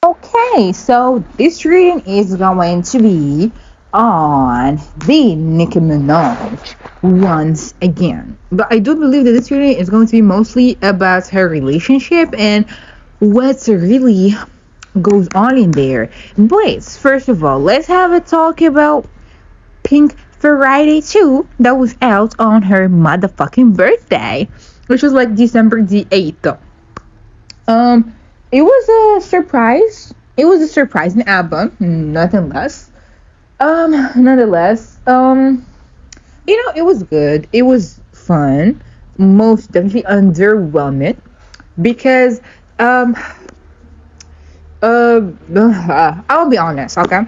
Okay, so this reading is going to be on the Nicki Minaj once again. But I do believe that this reading is going to be mostly about her relationship and what really goes on in there. But first of all, let's have a talk about Pink Friday 2 that was out on her motherfucking birthday, which was like December the 8th. Um, it was a surprise. It was a surprising album, nothing less. Nonetheless, it was good. It was fun. Most definitely underwhelming because um I'll be honest, okay?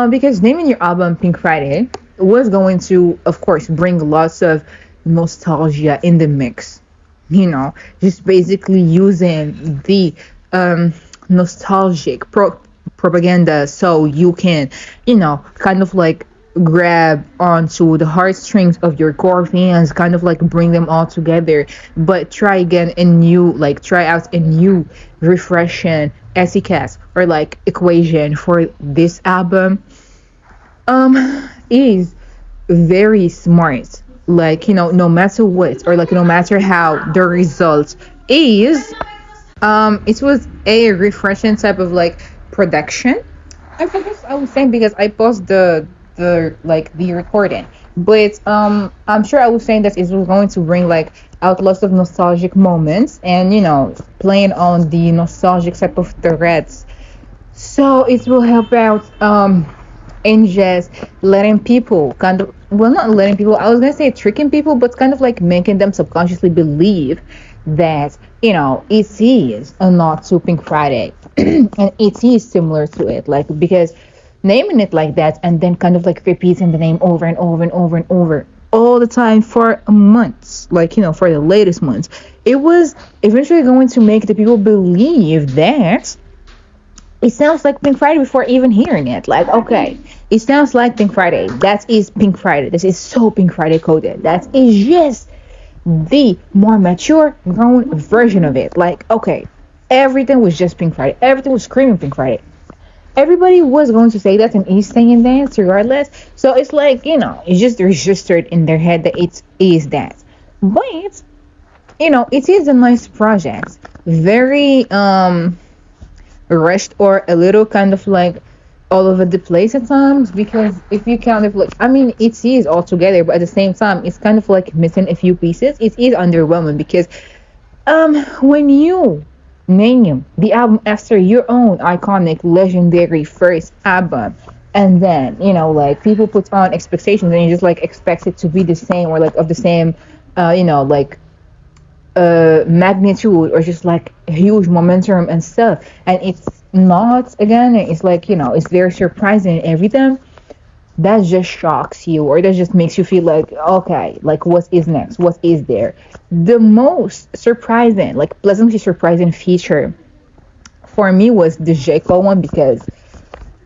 Because naming your album Pink Friday was going to, of course, bring lots of nostalgia in the mix. Just basically using the nostalgic propaganda so you can, kind of like grab onto the heartstrings of your core fans, kind of like bring them all together, but try out a new, refreshing etiquette or like equation for this album. Is very smart. Like, no matter what, or like no matter how the result is, it was a refreshing type of like production. I guess I was saying because I paused the recording, but I'm sure I was saying that it was going to bring like out lots of nostalgic moments and playing on the nostalgic type of threads. So it will help out in just letting people kind of, well, not letting people, I was gonna say tricking people, but kind of like making them subconsciously believe that it is a nod to Pink Friday and it is similar to it, like, because naming it like that and then kind of like repeating the name over and over and over and over all the time for months, like, for the latest months, it was eventually going to make the people believe that it sounds like Pink Friday before even hearing it. Like, okay, it sounds like Pink Friday. That is Pink Friday. This is so Pink Friday coded. That is just the more mature, grown version of it. Like, okay, everything was just Pink Friday. Everything was screaming Pink Friday. Everybody was going to say that and is saying that regardless. So it's like, it's just registered in their head that it is that. But, it is a nice project. Very, rushed or a little kind of like all over the place at times, because if you kind of like, I mean, it is all together, but at the same time it's kind of like missing a few pieces. It is underwhelming because when you name the album after your own iconic legendary first album, and then like people put on expectations and you just like expect it to be the same or like of the same like magnitude or just like huge momentum and stuff, and it's not, again, it's like it's very surprising every time, that just shocks you or that just makes you feel like, okay, like what is next, what is there. The most surprising, like pleasantly surprising feature for me was the J. Cole one, because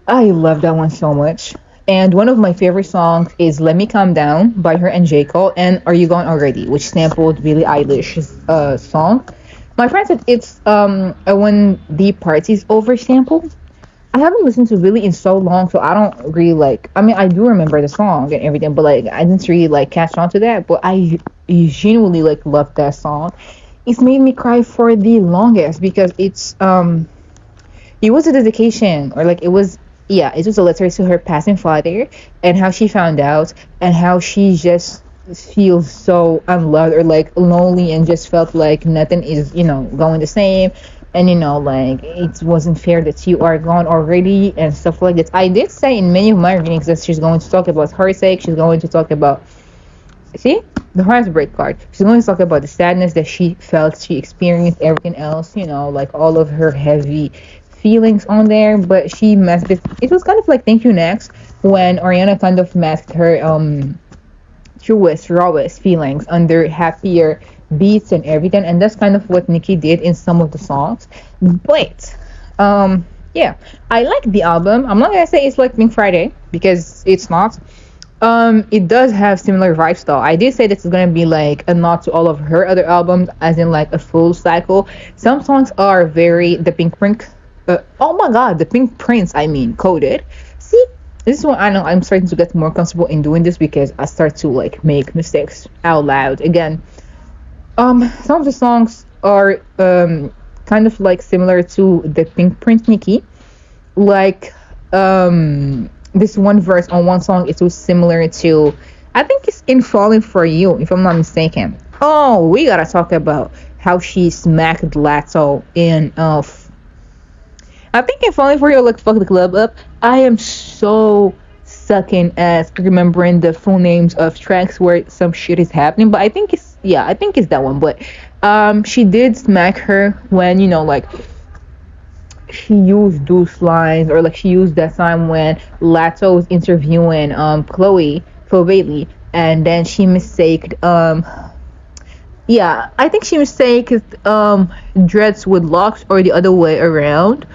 I love that one so much. And one of my favorite songs is Let Me Calm Down by her and J. Cole, and Are You Gone Already, which sampled Billie Eilish's song. My friend said it's a When the Party's Over sample. I haven't listened to Billie in so long, so I don't really like, I mean, I do remember the song and everything, but like I didn't really like catch on to that, but I genuinely like love that song. It's made me cry for the longest because it was a dedication, or like it was, yeah, it was a letter to her passing father, and how she found out and how she just feels so unloved or like lonely and just felt like nothing is going the same, and like it wasn't fair that you are gone already and stuff like that. I did say in many of my readings that she's going to talk about heartache, she's going to talk about, see, the heartbreak card, she's going to talk about the sadness that she felt, she experienced, everything else, like all of her heavy feelings on there, but she masked it. It was kind of like Thank You Next, when Ariana kind of masked her truest, rawest feelings under happier beats and everything, and that's kind of what Nicki did in some of the songs. But yeah, I like the album. I'm not gonna say it's like Pink Friday because it's not. It does have similar vibes though. I did say this is gonna be like a nod to all of her other albums, as in like a full cycle. Some songs are very the Pink Print oh my god, the Pink Prince, I mean, coded. See, this is when I know I'm starting to get more comfortable in doing this because I start to like make mistakes out loud again. Some of the songs are kind of like similar to the Pink Prince Nicki. Like this one verse on one song it was similar to, I think it's in Falling For You, if I'm not mistaken. Oh, we gotta talk about how she smacked Lato in I think in Falling For You, like Fuck the Club Up. I am so sucking at remembering the full names of tracks where some shit is happening, but I think it's, yeah, I think it's that one. But she did smack her when, you know, like she used those lines, or like she used that time when Lato was interviewing Chloe Bailey, and then she mistaked yeah, I think she mistaked dreads with locks or the other way around.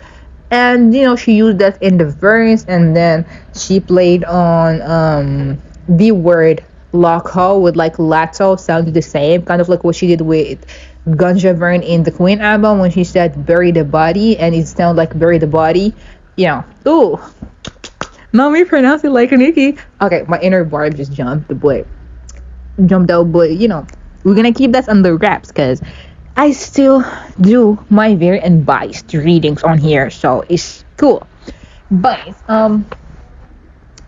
And you know, she used that in the verse, and then she played on the word loco with like Lato sounded the same, kind of like what she did with Ganja Vern in the Queen album when she said bury the body, and it sounded like bury the body. You know, ooh, not me pronounce it like a Nicki. Okay, my inner barb just jumped out, but you know, we're gonna keep that under wraps because I still do my very unbiased readings on here, so it's cool. But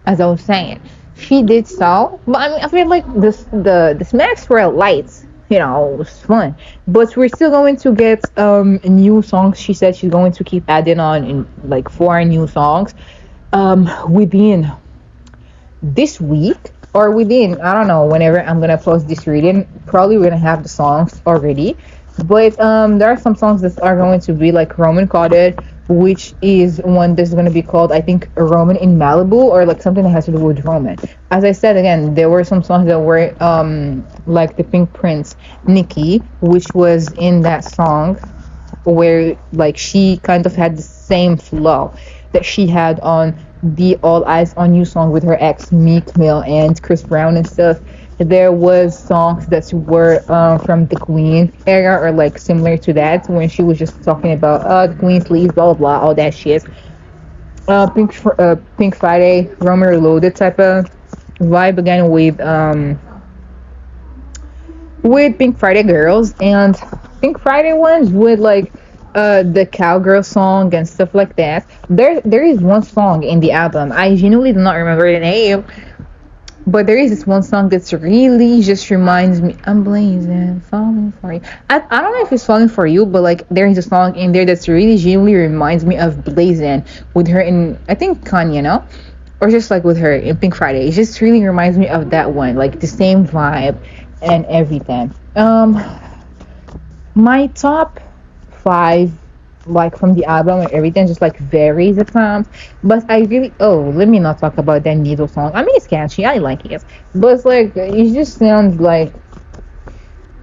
as I was saying, she did so. But I mean, I feel like the smacks were lights. You know, it was fun. But we're still going to get new songs. She said she's going to keep adding on in like 4 new songs within this week, or within, I don't know, whenever I'm gonna post this reading. Probably we're gonna have the songs already. But there are some songs that are going to be like Roman coded, which is one that's going to be called, I think, Roman in Malibu, or like something that has to do with Roman. As I said again, there were some songs that were like the Pink Prince Nicki, which was in that song where like she kind of had the same flow that she had on the All Eyes on You song with her ex Meek Mill and Chris Brown and stuff. There was songs that were from the Queen era, or like similar to that, when she was just talking about the Queen sleeves, blah blah blah, all that shit. Pink Friday, Roman Reloaded type of vibe again with Pink Friday girls, and Pink Friday ones with like the cowgirl song and stuff like that. There is one song in the album, I genuinely do not remember the name, but there is this one song that's really just reminds me. I'm blazing, falling for you. I don't know if it's falling for you, but like there is a song in there that's really genuinely reminds me of Blazing with her in, I think, Kanye, no? Or just like with her in Pink Friday. It just really reminds me of that one, like the same vibe and everything. My top 5, like from the album and everything, just like varies at times. But I really, oh, let me not talk about that Needle song. I mean, it's catchy, I like it, but it's like it just sounds like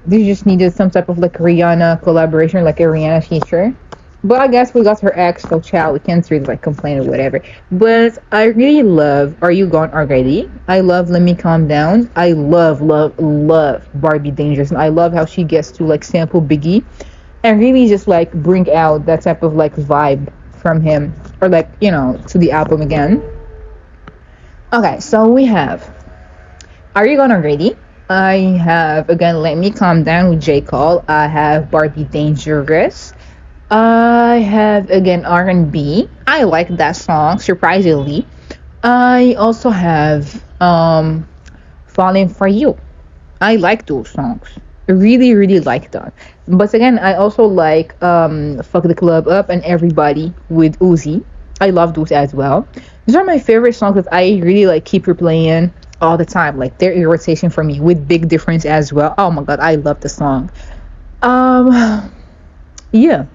they just needed some type of like Rihanna collaboration, like a Rihanna feature. But I guess we got her ex, so child, we can't really like complain or whatever. But I really love Are You Gone Already? I love Let Me Calm Down. I love Barbie Dangerous, and I love how she gets to like sample Biggie and really just like bring out that type of like vibe from him, or like, you know, to the album again. Okay, so we have Are You Gonna Ready? I have again Let Me Calm Down with J. Cole. I have Barbie Dangerous. I have again R&B. I like that song, surprisingly. I also have Falling For You. I like those songs. Really like them. But again, I also like Fuck the Club Up and Everybody with Uzi. I love those as well. These are my favorite songs that I really like keep replaying all the time. Like they're irritation for me, with Big Difference as well. Oh my god, I love the song. Yeah.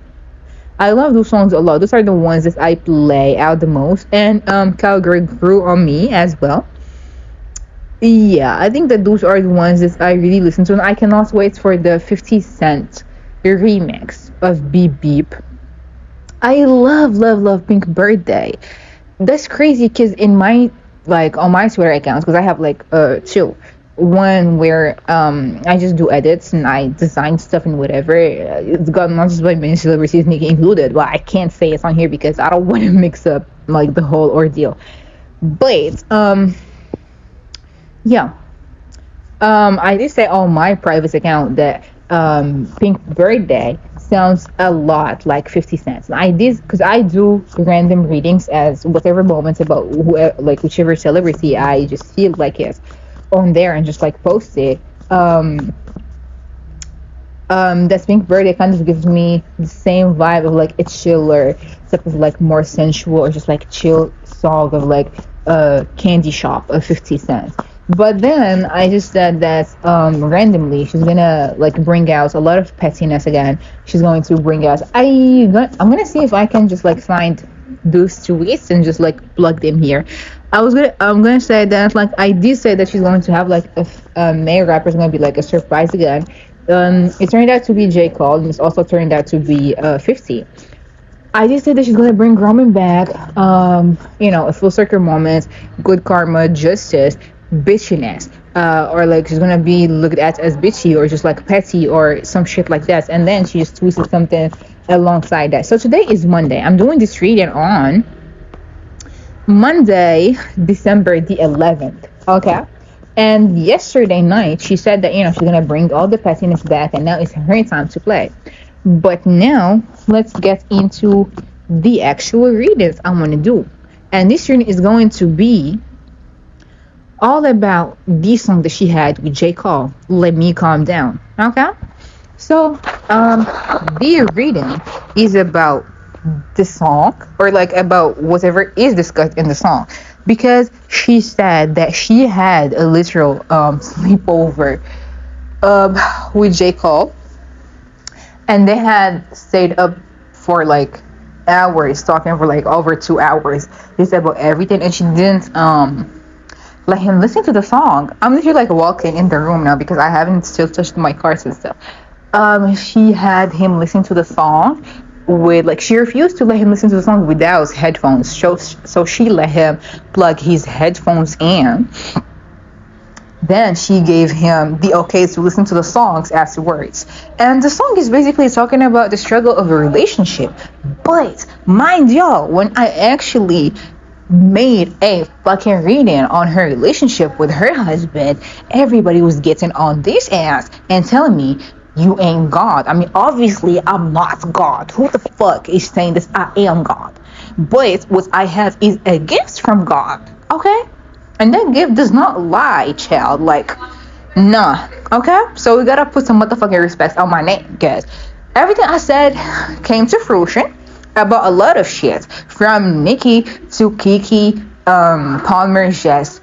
I love those songs a lot. Those are the ones that I play out the most. And Cowgirl grew on me as well. Yeah, I think that those are the ones that I really listen to, and I cannot wait for the 50 Cent remix of Beep Beep. I love Pink Birthday. That's crazy because in my, like, on my Twitter accounts, because I have like 2, one where I just do edits and I design stuff and whatever. It's got not just by many celebrities, Nicki included. But I can't say it's on here because I don't want to mix up like the whole ordeal. But yeah. I did say on my private account that Pink Birthday sounds a lot like 50 cents. And I did because I do random readings as whatever moments about like whichever celebrity I just feel like it on there and just like post it. That Pink Birthday kind of gives me the same vibe of like a chiller, type of like more sensual or just like chill song of like a candy shop of 50 cents. But then I just said that randomly she's gonna like bring out a lot of pettiness again. She's going to bring out. I'm gonna see if I can just like find those tweets and just like plug them here. I'm gonna say that like I did say that she's going to have like a male rapper is gonna be like a surprise again. It turned out to be J. Cole and it's also turned out to be 50. I just said that she's gonna bring Roman back. A full circle moment, good karma, justice, bitchiness, or like she's gonna be looked at as bitchy or just like petty or some shit like that. And then she just twisted something alongside that. So today is Monday. I'm doing this reading on Monday, December the 11th. Okay. And yesterday night, she said that, she's going to bring all the pettiness back and now it's her time to play. But now, let's get into the actual readings I want to do. And this reading is going to be all about the song that she had with J. Cole, Let Me Calm Down. Okay? So, the reading is about the song or like about whatever is discussed in the song. Because she said that she had a literal sleepover with J. Cole. And they had stayed up for like hours, talking for like over 2 hours. Just about everything. And she didn't let him listen to the song. I'm literally like walking in the room now because I haven't still touched my cards and stuff. She had him listen to the song with like she refused to let him listen to the song without headphones, so she let him plug his headphones in. Then she gave him the okay to listen to the songs afterwards. And the song is basically talking about the struggle of a relationship. But mind y'all, when I actually made a fucking reading on her relationship with her husband, everybody was getting on this ass and telling me you ain't God. I mean, obviously, I'm not God. Who the fuck is saying this? I am God. But what I have is a gift from God. Okay? And that gift does not lie, child. Like, nah. Okay? So we gotta put some motherfucking respect on my name, guys. Everything I said came to fruition about a lot of shit. From Nicki to Kiki, Palmer just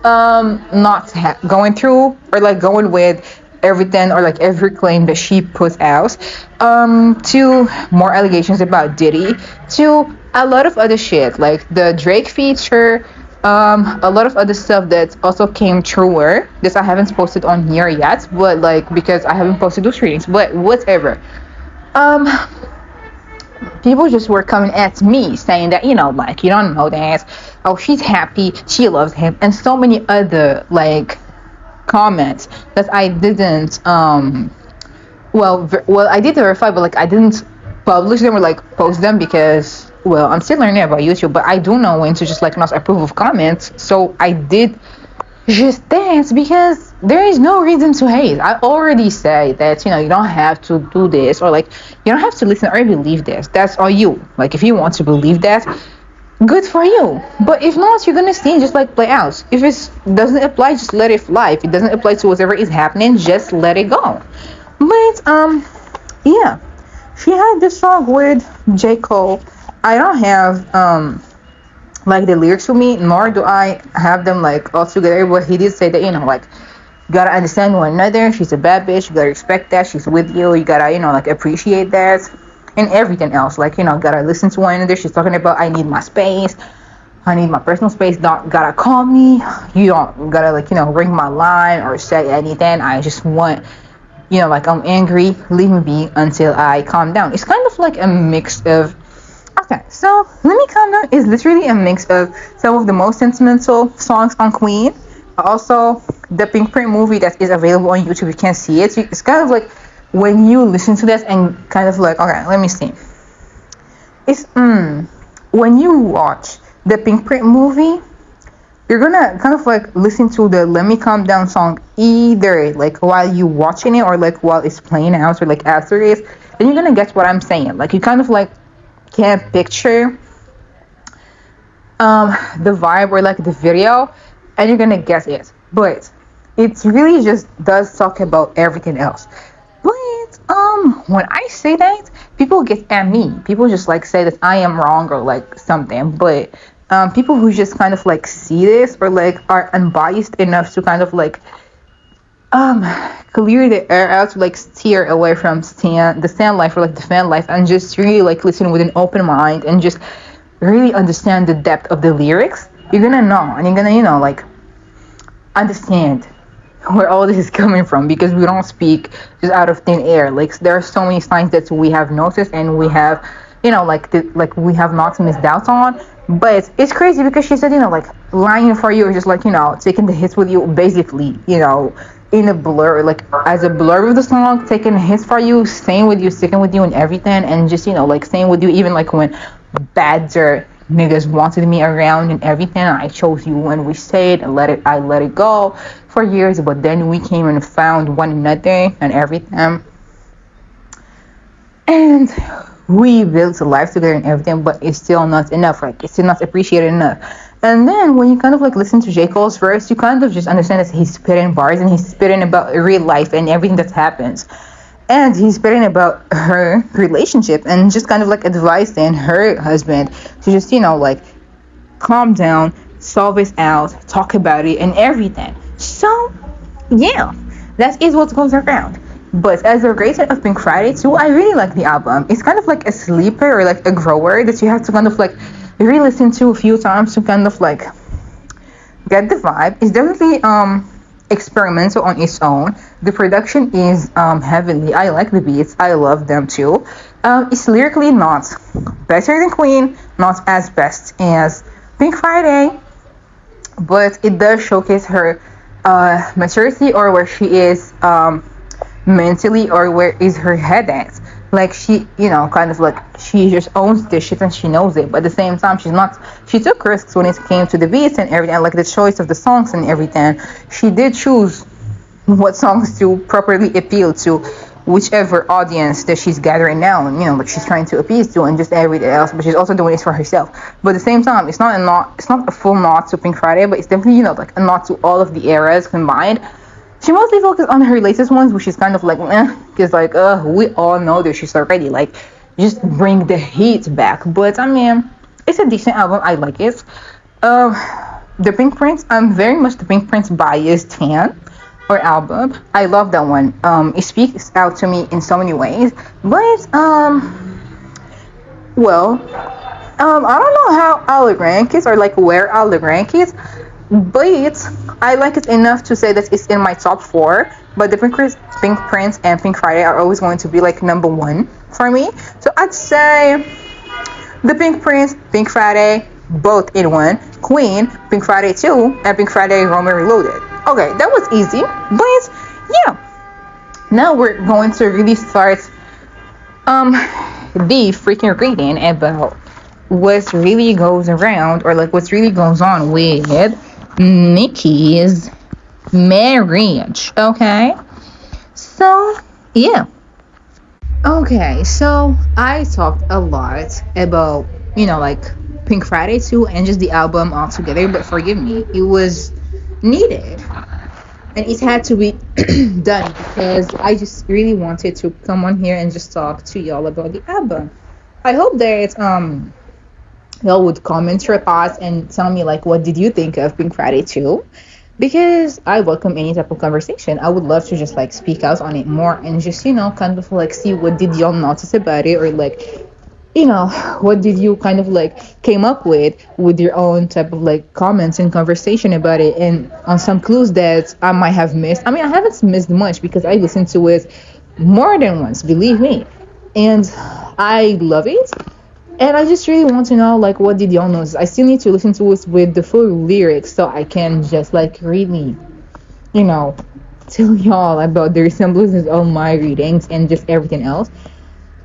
going through or like going with everything or like every claim that she put out, to more allegations about Diddy, to a lot of other shit like the Drake feature, a lot of other stuff that also came truer that I haven't posted on here yet, but like because I haven't posted those readings, but whatever. People just were coming at me saying that, like, you don't know that, oh, she's happy, she loves him, and so many other like comments that I didn't I did verify, but like I didn't publish them or like post them because I'm still learning about YouTube, but I do know when to just like not approve of comments. So I did just dance because there is no reason to hate. I already say that you don't have to do this or like you don't have to listen or believe this. That's all you. Like if you want to believe that, good for you. But if not, you're gonna see and just like play out. If it doesn't apply, just let it fly. If it doesn't apply to whatever is happening, just let it go. But yeah, she had this song with J. Cole. I don't have like the lyrics with me, nor do I have them like all together. But he did say that like you gotta understand one another. She's a bad bitch. You gotta respect that. She's with you. You gotta like appreciate that. And everything else, like gotta listen to one another. She's talking about I need my space, I need my personal space. Don't gotta call me. You don't gotta like ring my line or say anything. I just want like I'm angry. Leave me be until I calm down. It's kind of like a mix of. Okay, so Let Me Calm Down is literally a mix of some of the most sentimental songs on Queen Also, the Pink Print movie that is available on YouTube, you can see it. It's kind of like when you listen to that and kind of like, okay, let me see. It's when you watch the Pink Print movie, you're gonna kind of like listen to the "Let Me Calm Down" song either like while you watching it or like while it's playing out or like after it, and you're gonna get what I'm saying. Like you kind of like can't picture the vibe or like the video, and you're gonna get it. But it really just does talk about everything else. But when I say that, people get at me. People just like say that I am wrong or like something. But people who just kind of like see this or like are unbiased enough to kind of like clear the air out to like steer away from the stand life or like the fan life and just really like listen with an open mind and just really understand the depth of the lyrics, you're gonna know and you're gonna like understand where all this is coming from, because we don't speak just out of thin air. Like there are so many signs that we have noticed and we have like we have not missed out on. But it's crazy because she said like lying for you or just like taking the hits with you, basically in a blur, like as a blur of the song, taking hits for you, staying with you, sticking with you and everything, and just like staying with you even like when badger niggas wanted me around and everything. I chose you when we stayed and I let it go for years, but then we came and found one another and everything, and we built a life together and everything, but it's still not enough. Like it's still not appreciated enough. And then when you kind of like listen to J. Cole's verse, you kind of just understand that he's spitting bars and he's spitting about real life and everything that happens. And he's spitting about her relationship and just kind of like advising her husband to just, like calm down, solve it out, talk about it and everything. So, yeah, that is what goes around. But as a rating of Pink Friday 2, I really like the album. It's kind of like a sleeper or like a grower that you have to kind of like re-listen to a few times to kind of like get the vibe. It's definitely experimental on its own. The production is heavenly. I like the beats. I love them too. It's lyrically not better than Queen, not as best as Pink Friday, but it does showcase her maturity or where she is mentally or where is her head at. Like she kind of like she just owns this shit and she knows it, but at the same time she took risks when it came to the beats and everything, like the choice of the songs and everything. She did choose what songs to properly appeal to whichever audience that she's gathering now and like she's trying to appease to and just everything else, but she's also doing it for herself. But at the same time, it's not a full nod to Pink Friday, but it's definitely like a nod to all of the eras combined. She mostly focused on her latest ones, which is kind of like, because like, we all know this shit already. Like, just bring the heat back. But I mean, it's a decent album. I like it. The Pink Prince, I'm very much the Pink Prince biased fan or album. I love that one. It speaks out to me in so many ways. But well, I don't know how I'll rank it or like where I'll rank it. But I like it enough to say that it's in my top 4. But the Pink Prince and Pink Friday are always going to be like number 1 for me. So I'd say the Pink Prince, Pink Friday, both in one. Queen, Pink Friday 2, and Pink Friday Roman Reloaded. Okay, that was easy. But yeah, now we're going to really start the freaking reading about what really goes around or like what really goes on with Nicki's marriage. Okay, so yeah. Okay, so I talked a lot about like Pink Friday 2 and just the album altogether, but forgive me, it was needed and it had to be done because I just really wanted to come on here and just talk to y'all about the album. I hope that y'all would comment your thoughts and tell me like what did you think of Pink Friday 2, because I welcome any type of conversation. I would love to just like speak out on it more and just kind of like see what did y'all notice about it, or like what did you kind of like came up with your own type of like comments and conversation about it, and on some clues that I might have missed. I mean, I haven't missed much because I listened to it more than once, believe me, and I love it. And I just really want to know, like, what did y'all know? I still need to listen to it with the full lyrics so I can just, like, really, you know, tell y'all about the resemblances of my readings and just everything else.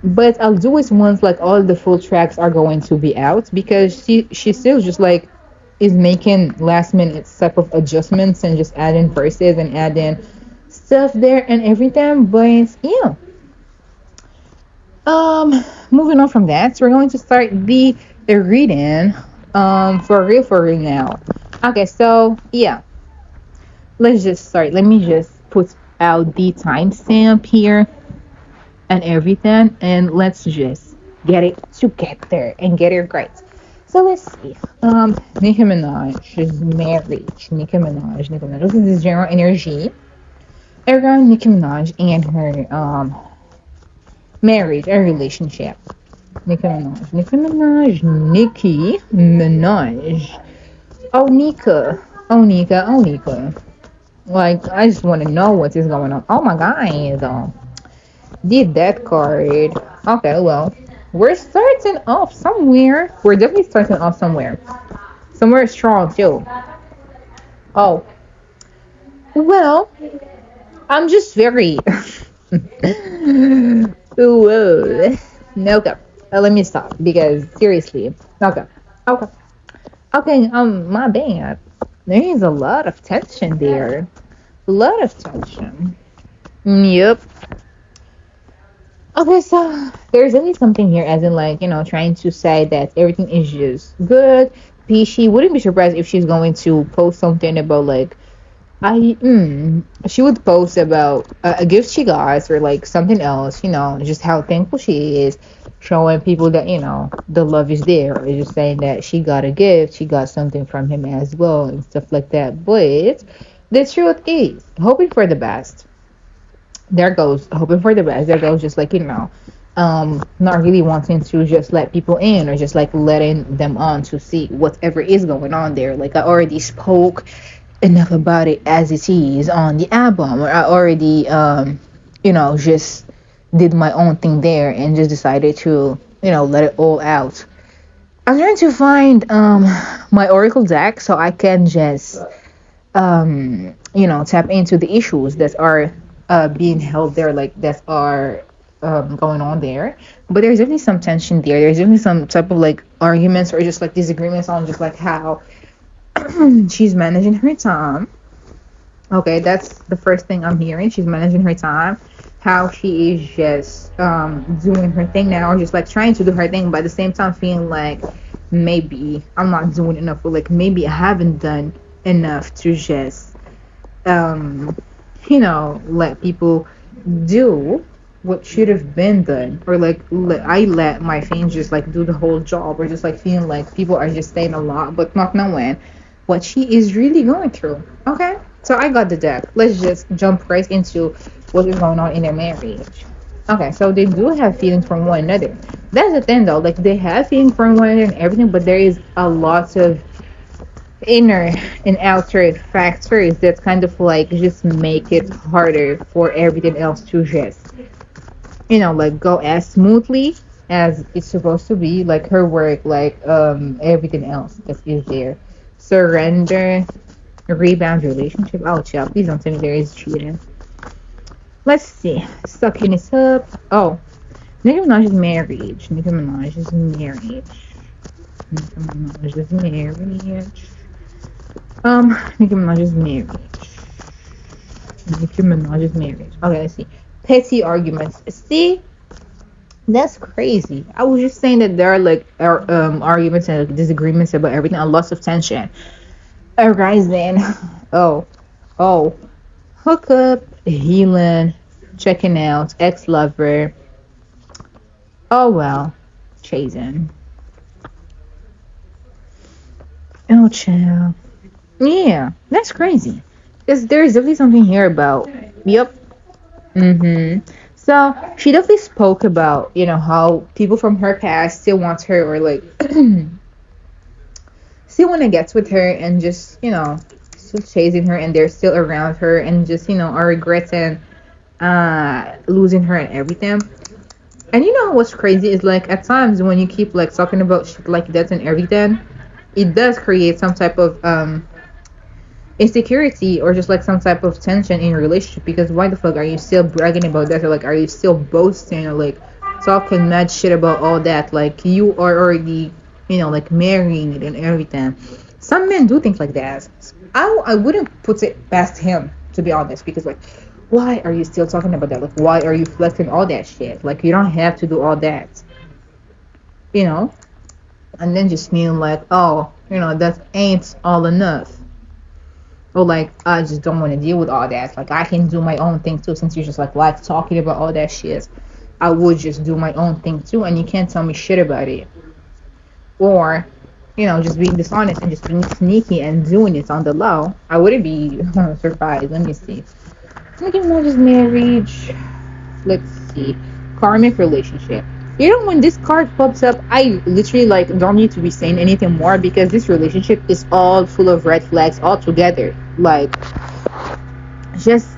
But I'll do it once, like, all the full tracks are going to be out, because she still just, like, is making last minute type of adjustments and just adding verses and adding stuff there and everything. But yeah, moving on from that, so we're going to start the reading for real now. Okay, so yeah, let's just start. Let me just put out the timestamp here and everything, and let's just get it together and get it right. So let's see. Nicki Minaj's marriage. Nicki Minaj. This is the general energy around Nicki Minaj and her marriage and relationship. Nicki Minaj. Oh, Nika. Oh, Nika. Like, I just want to know what is going on. Oh my god. Did that card. Okay, well, we're starting off somewhere. We're definitely starting off somewhere. Somewhere strong, too. Oh, well, I'm just very. Whoa. No, okay. Let me stop because seriously. Okay. Okay. Okay. My bad. There is a lot of tension there. A lot of tension. Yep. Okay, so there's really something here, as in, like, trying to say that everything is just good. She wouldn't be surprised if she's going to post something about, like, she would post about a gift she got or like something else, just how thankful she is, showing people that, the love is there, or just saying that she got a gift, she got something from him as well, and stuff like that. But the truth is, hoping for the best. There goes hoping for the best. There goes just, like, not really wanting to just let people in, or just like letting them on to see whatever is going on there. Like, I already spoke enough about it as it is on the album, or I already just did my own thing there and just decided to let it all out. I'm trying to find my oracle deck so I can just tap into the issues that are being held there, like that are going on there. But there's definitely some tension there. There's definitely some type of, like, arguments or just like disagreements on just like how she's managing her time. Okay, that's the first thing I'm hearing. She's managing her time. How she is just doing her thing now, or just like trying to do her thing, but at the same time feeling like maybe I'm not doing enough, or like maybe I haven't done enough to just let people do what should have been done, or like I let my fans just like do the whole job, or just like feeling like people are just saying a lot but not knowing what she is really going through. Okay, so I got the deck. Let's just jump right into what is going on in their marriage. Okay, so they do have feelings from one another. That's the thing, though. Like, they have feelings from one another and everything, but there is a lot of inner and outer factors that kind of like just make it harder for everything else to just like go as smoothly as it's supposed to be. Like her work, like everything else that is there. Surrender, rebound, relationship. Oh, child, please don't tell me there is cheating. Let's see. Sucking this up. Oh, Nicki Minaj's marriage. Nicki Minaj's marriage. Nicki Minaj's marriage. Nicki Minaj's marriage. Nicki Minaj's marriage. Okay, let's see. Petty arguments. See, that's crazy. I was just saying that there are like arguments and disagreements about everything, and lots of tension arising. Oh, hookup, healing, checking out, ex-lover. Oh well, chasing. Oh, child. Yeah, that's crazy. Because there's definitely something here about. Yep. So she definitely spoke about, how people from her past still want her, or like still want to get with her, and just, still chasing her, and they're still around her, and just, are regretting losing her and everything. And you know what's crazy is like at times when you keep like talking about shit like that and everything, it does create some type of insecurity or just like some type of tension in your relationship, because why the fuck are you still bragging about that, or like are you still boasting or like talking mad shit about all that, like you are already, you know, like married and everything. Some men do things like that. I wouldn't put it past him, to be honest, because like why are you still talking about that, like why are you flexing all that shit, like you don't have to do all that, you know. And then just mean like, oh, you know, that ain't all enough. Or like, I just don't want to deal with all that. Like, I can do my own thing too. Since you just like talking about all that shit, I would just do my own thing too, and you can't tell me shit about it. Or, you know, just being dishonest and just being sneaky and doing it on the low. I wouldn't be surprised. Let me see. Nicki Minaj's marriage. Let's see. Karmic relationship. You know, when this card pops up, I literally like don't need to be saying anything more, because this relationship is all full of red flags altogether. Like, just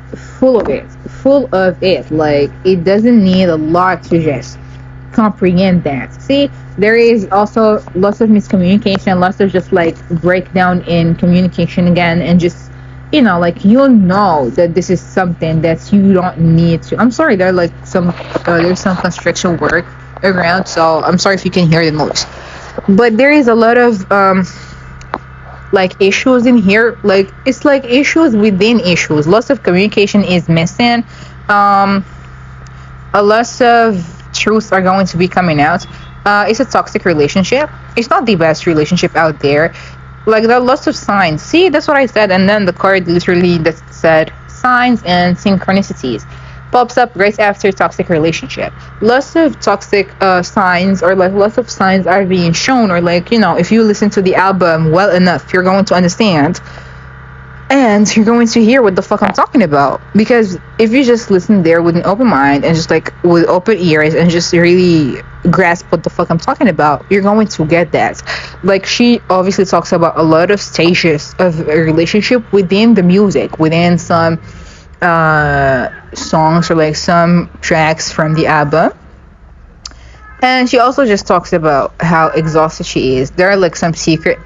full of it. Full of it. Like, it doesn't need a lot to just comprehend that. See, there is also lots of miscommunication, lots of just like breakdown in communication again, and just, you know, like you know that this is something that you don't need to. I'm sorry, there are like some there's some construction work around, so I'm sorry if you can hear the noise. But there is a lot of like issues in here. Like it's like issues within issues. Lots of communication is missing. A lot of truths are going to be coming out. It's a toxic relationship. It's not the best relationship out there. Like there are lots of signs. See, that's what I said, and then the card literally that said signs and synchronicities pops up right after toxic relationship. Lots of toxic signs, or like lots of signs are being shown, or like, you know, if you listen to the album well enough, you're going to understand, and you're going to hear what the fuck I'm talking about. Because if you just listen there with an open mind and just like with open ears and just really grasp what the fuck I'm talking about, you're going to get that. Like, she obviously talks about a lot of stages of a relationship within the music, within some songs or like some tracks from the album. And she also just talks about how exhausted she is. There are like some secrets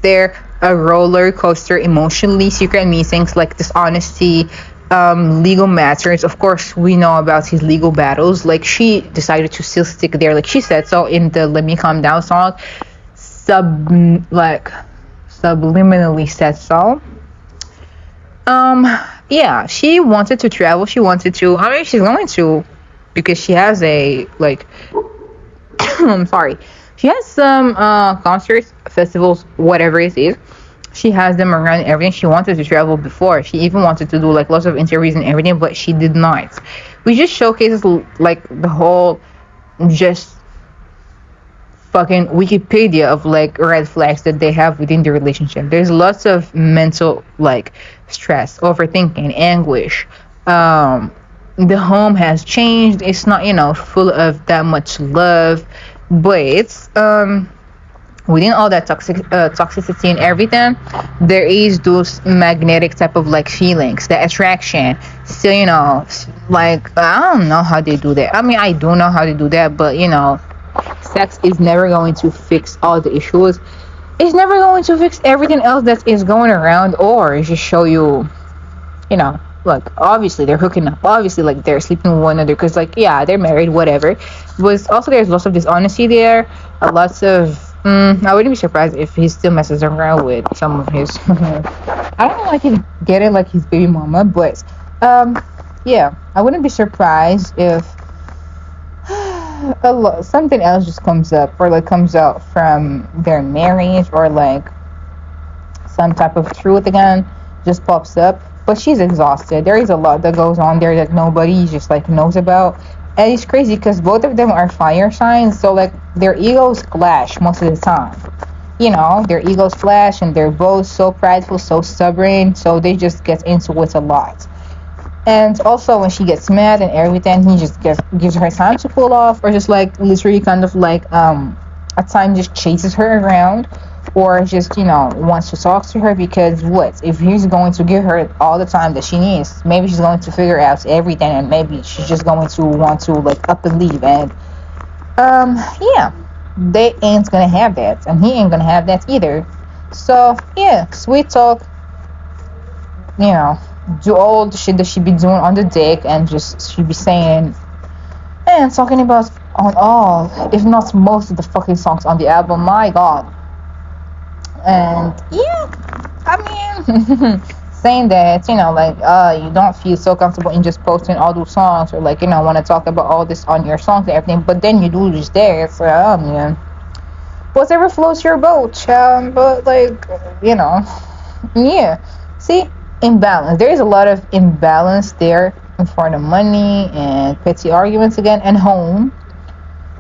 there, a roller coaster emotionally, secret meetings like dishonesty, legal matters. Of course, we know about his legal battles. Like, she decided to still stick there, like she said so in the Let Me Calm Down song, subliminally said so. Yeah, she wanted to travel. She wanted to, I mean, she's going to, because she has a like I'm sorry, she has some concerts, festivals, whatever it is. She has them around everything. She wanted to travel before. She even wanted to do like lots of interviews and everything, but she did not. We just showcases like the whole just fucking Wikipedia of like red flags that they have within the relationship. There's lots of mental like stress, overthinking, anguish. The home has changed. It's not, you know, full of that much love, but it's within all that toxicity and everything, there is those magnetic type of like feelings, the attraction. So, you know, like I don't know how they do that. I mean, I do know how to do that, but you know, sex is never going to fix all the issues. It's never going to fix everything else that is going around, or just show you, you know, like obviously they're hooking up, obviously like they're sleeping with one another, because like yeah, they're married, whatever. But also there's lots of dishonesty there, lots of I wouldn't be surprised if he still messes around with some of his I don't know, like he's getting like his baby mama, but yeah, I wouldn't be surprised if something else just comes up, or like comes out from their marriage, or like some type of truth again just pops up. But she's exhausted. There is a lot that goes on there that nobody just like knows about, and it's crazy because both of them are fire signs, so like their egos clash most of the time. You know, their egos clash, and they're both so prideful, so stubborn, so they just get into it a lot. And also when she gets mad and everything, he just gives her time to cool off, or just like literally kind of like at times just chases her around, or just wants to talk to her, because what if he's going to give her all the time that she needs? Maybe she's going to figure out everything, and maybe she's just going to want to like up and leave, and yeah, they ain't gonna have that, and he ain't gonna have that either. So yeah, sweet talk, you know, do all the shit that she be doing on the dick, and just she be saying and talking about on all, if not most of the fucking songs on the album. My God. And yeah, I mean, saying that, like, you don't feel so comfortable in just posting all those songs, or like, want to talk about all this on your songs and everything, but then you do just there. So, man, whatever floats your boat. But like, yeah. See, imbalance. There is a lot of imbalance there for the money and petty arguments again, and home,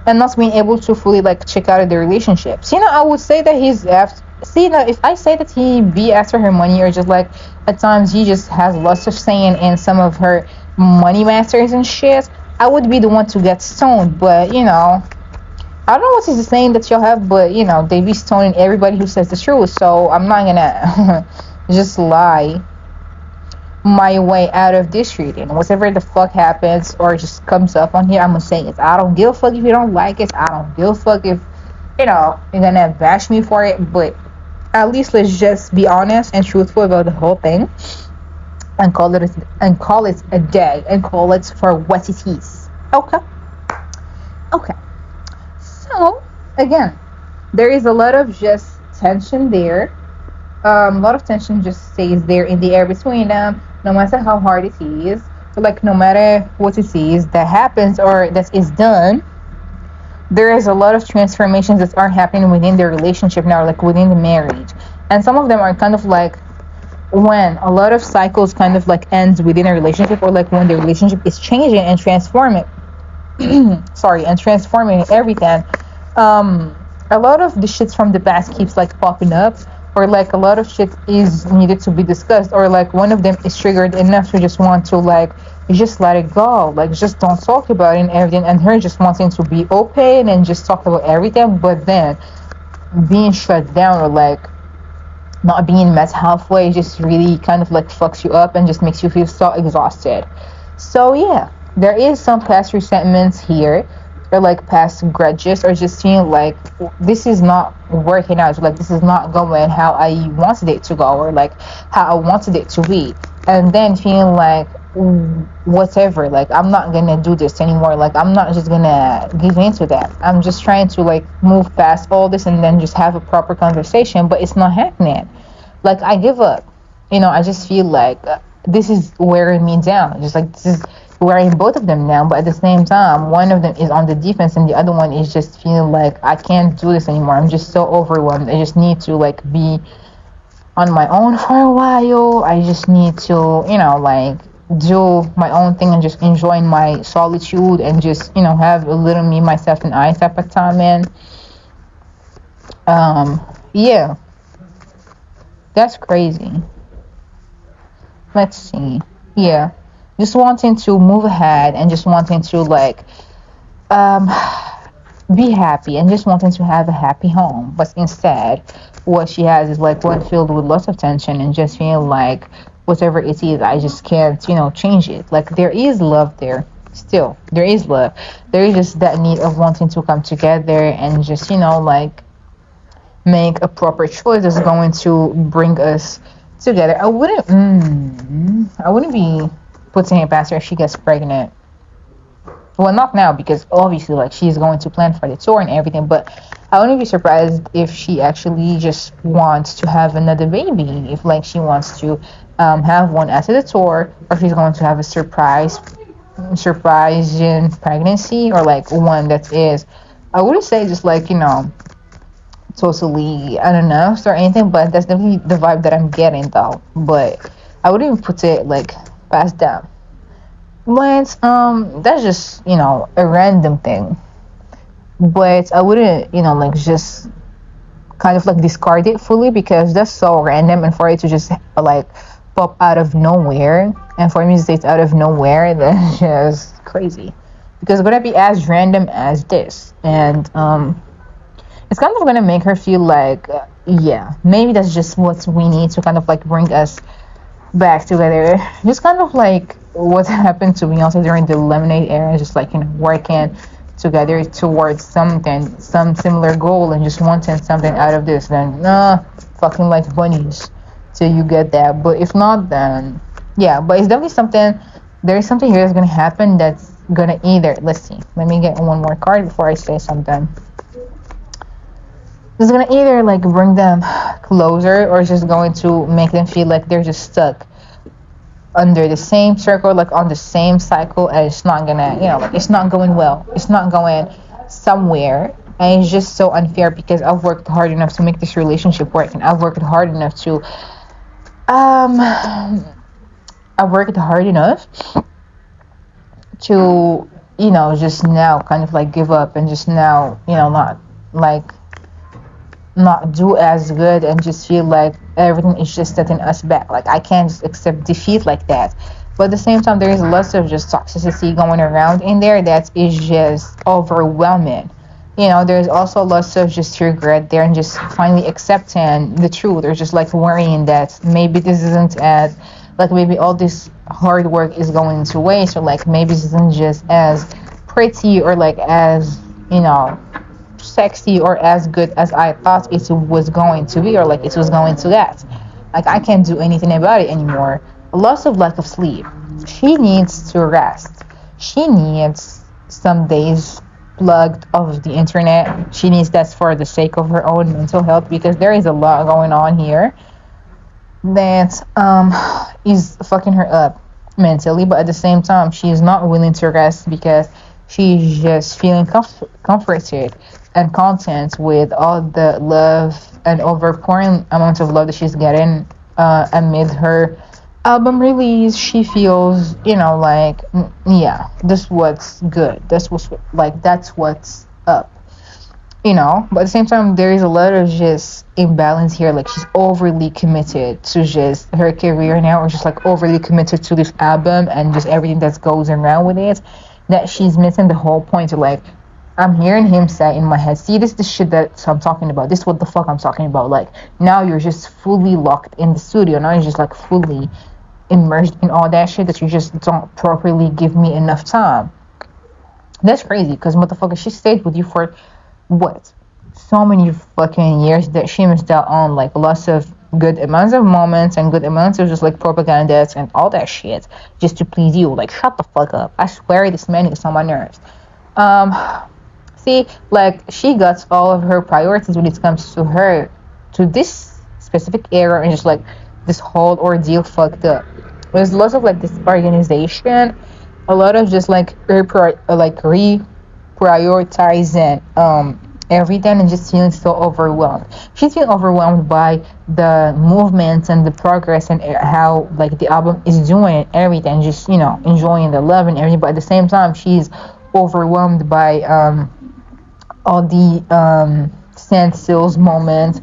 and not being able to fully like check out of the relationships. I would say that he's after. See, now if I say that he be after her money, or just like at times he just has lots of saying in some of her money matters and shit, I would be the one to get stoned. But I don't know what is the saying that y'all have, but they be stoning everybody who says the truth. So I'm not gonna just lie my way out of this reading. Whatever the fuck happens or just comes up on here, I'm gonna say it. I don't give a fuck if you don't like it. I don't give a fuck if you're gonna bash me for it. But at least let's just be honest and truthful about the whole thing, and call it a day, and call it for what it is. Okay. So again, there is a lot of just tension there. A lot of tension just stays there in the air between them, no matter how hard it is, or like no matter what it is that happens or that is done. There is a lot of transformations that are happening within the relationship now, like within the marriage, and some of them are kind of like when a lot of cycles kind of like ends within a relationship, or like when the relationship is changing and transforming and transforming everything. A lot of the shit from the past keeps like popping up, or like a lot of shit is needed to be discussed, or like one of them is triggered enough to just want to like just let it go, like just don't talk about it and everything, and her just wanting to be open and just talk about everything, but then being shut down, or like not being met halfway, just really kind of like fucks you up and just makes you feel so exhausted. So yeah, there is some past resentments here, or like past grudges, or just feeling like this is not working out, like this is not going how I wanted it to go, or like how I wanted it to be, and then feeling like whatever, like I'm not gonna do this anymore, like I'm not just gonna give in to that, I'm just trying to like move past all this and then just have a proper conversation, but it's not happening. Like I give up, I just feel like this is wearing me down, just like this is wearing both of them down, but at the same time one of them is on the defense and the other one is just feeling like I can't do this anymore, I'm just so overwhelmed, I just need to like be on my own for a while, I just need to like do my own thing and just enjoying my solitude, and just have a little me, myself, and I type of time. And yeah, that's crazy. Let's see. Yeah, just wanting to move ahead and just wanting to like be happy and just wanting to have a happy home, but instead what she has is like one filled with lots of tension, and just feeling like whatever it is, I just can't change it. Like there is love there still, there is love, there is just that need of wanting to come together and just like make a proper choice that's going to bring us together. I wouldn't be putting it past her if she gets pregnant. Well, not now, because obviously like she's going to plan for the tour and everything, but I wouldn't be surprised if she actually just wants to have another baby, if like she wants to have one after the tour, or she's going to have a surprising pregnancy, or like one that is, I wouldn't say just like totally unannounced or anything, but that's definitely the vibe that I'm getting though. But I wouldn't even put it like past them. But that's just a random thing. But I wouldn't like just kind of like discard it fully, because that's so random, and for it to just like pop out of nowhere, and for me to say it's out of nowhere, that's just crazy, because it's gonna be as random as this. And it's kind of gonna make her feel like, yeah, maybe that's just what we need to kind of like bring us back together. Just kind of like what happened to Beyonce during the Lemonade era, just like, working together towards something, some similar goal, and just wanting something out of this. Then, fucking like bunnies till you get that. But if not, then yeah. But it's definitely something. There is something here that's gonna happen that's gonna either. Let's see. Let me get one more card before I say something. It's gonna either like bring them closer, or it's just going to make them feel like they're just stuck under the same circle, like on the same cycle, and it's not gonna, like it's not going well. It's not going somewhere, and it's just so unfair because I've worked hard enough to make this relationship work, and I've worked hard enough to just now kind of like give up, and just now, not like not do as good, and just feel like everything is just setting us back. Like I can't just accept defeat like that. But at the same time, there is lots of just toxicity going around in there that is just overwhelming. There's also lots of just regret there, and just finally accepting the truth, or just like worrying that maybe this isn't as, like maybe all this hard work is going to waste, or like maybe this isn't just as pretty, or like as, sexy, or as good as I thought it was going to be, or like it was going to get. Like I can't do anything about it anymore. Lots of lack of sleep. She needs to rest. She needs some days plugged off the internet. She needs that for the sake of her own mental health, because there is a lot going on here that is fucking her up mentally. But at the same time, she is not willing to rest because she's just feeling comforted and content with all the love and overpouring amount of love that she's getting amid her album release. She feels, like, yeah, this what's good. That's what's up. But at the same time, there is a lot of just imbalance here. Like she's overly committed to just her career now, or just like overly committed to this album and just everything that goes around with it, that she's missing the whole point. Of like, I'm hearing him say in my head, see, this is the shit that I'm talking about. This is what the fuck I'm talking about. Like, now you're just fully locked in the studio. Now you're just like fully immersed in all that shit that you just don't properly give me enough time. That's crazy, because motherfucker, she stayed with you for what? So many fucking years that she missed out on like lots of good amounts of moments and good amounts of just like propaganda and all that shit just to please you. Like, shut the fuck up. I swear this man is on my nerves. See, like, she got all of her priorities when it comes to her, to this specific era, and just like this whole ordeal fucked up. There's lots of like this organization, a lot of just like reprioritizing everything, and just feeling so overwhelmed. She's feeling overwhelmed by the movements and the progress and how like the album is doing and everything, just enjoying the love and everything. But at the same time, she's overwhelmed by all the standstills moments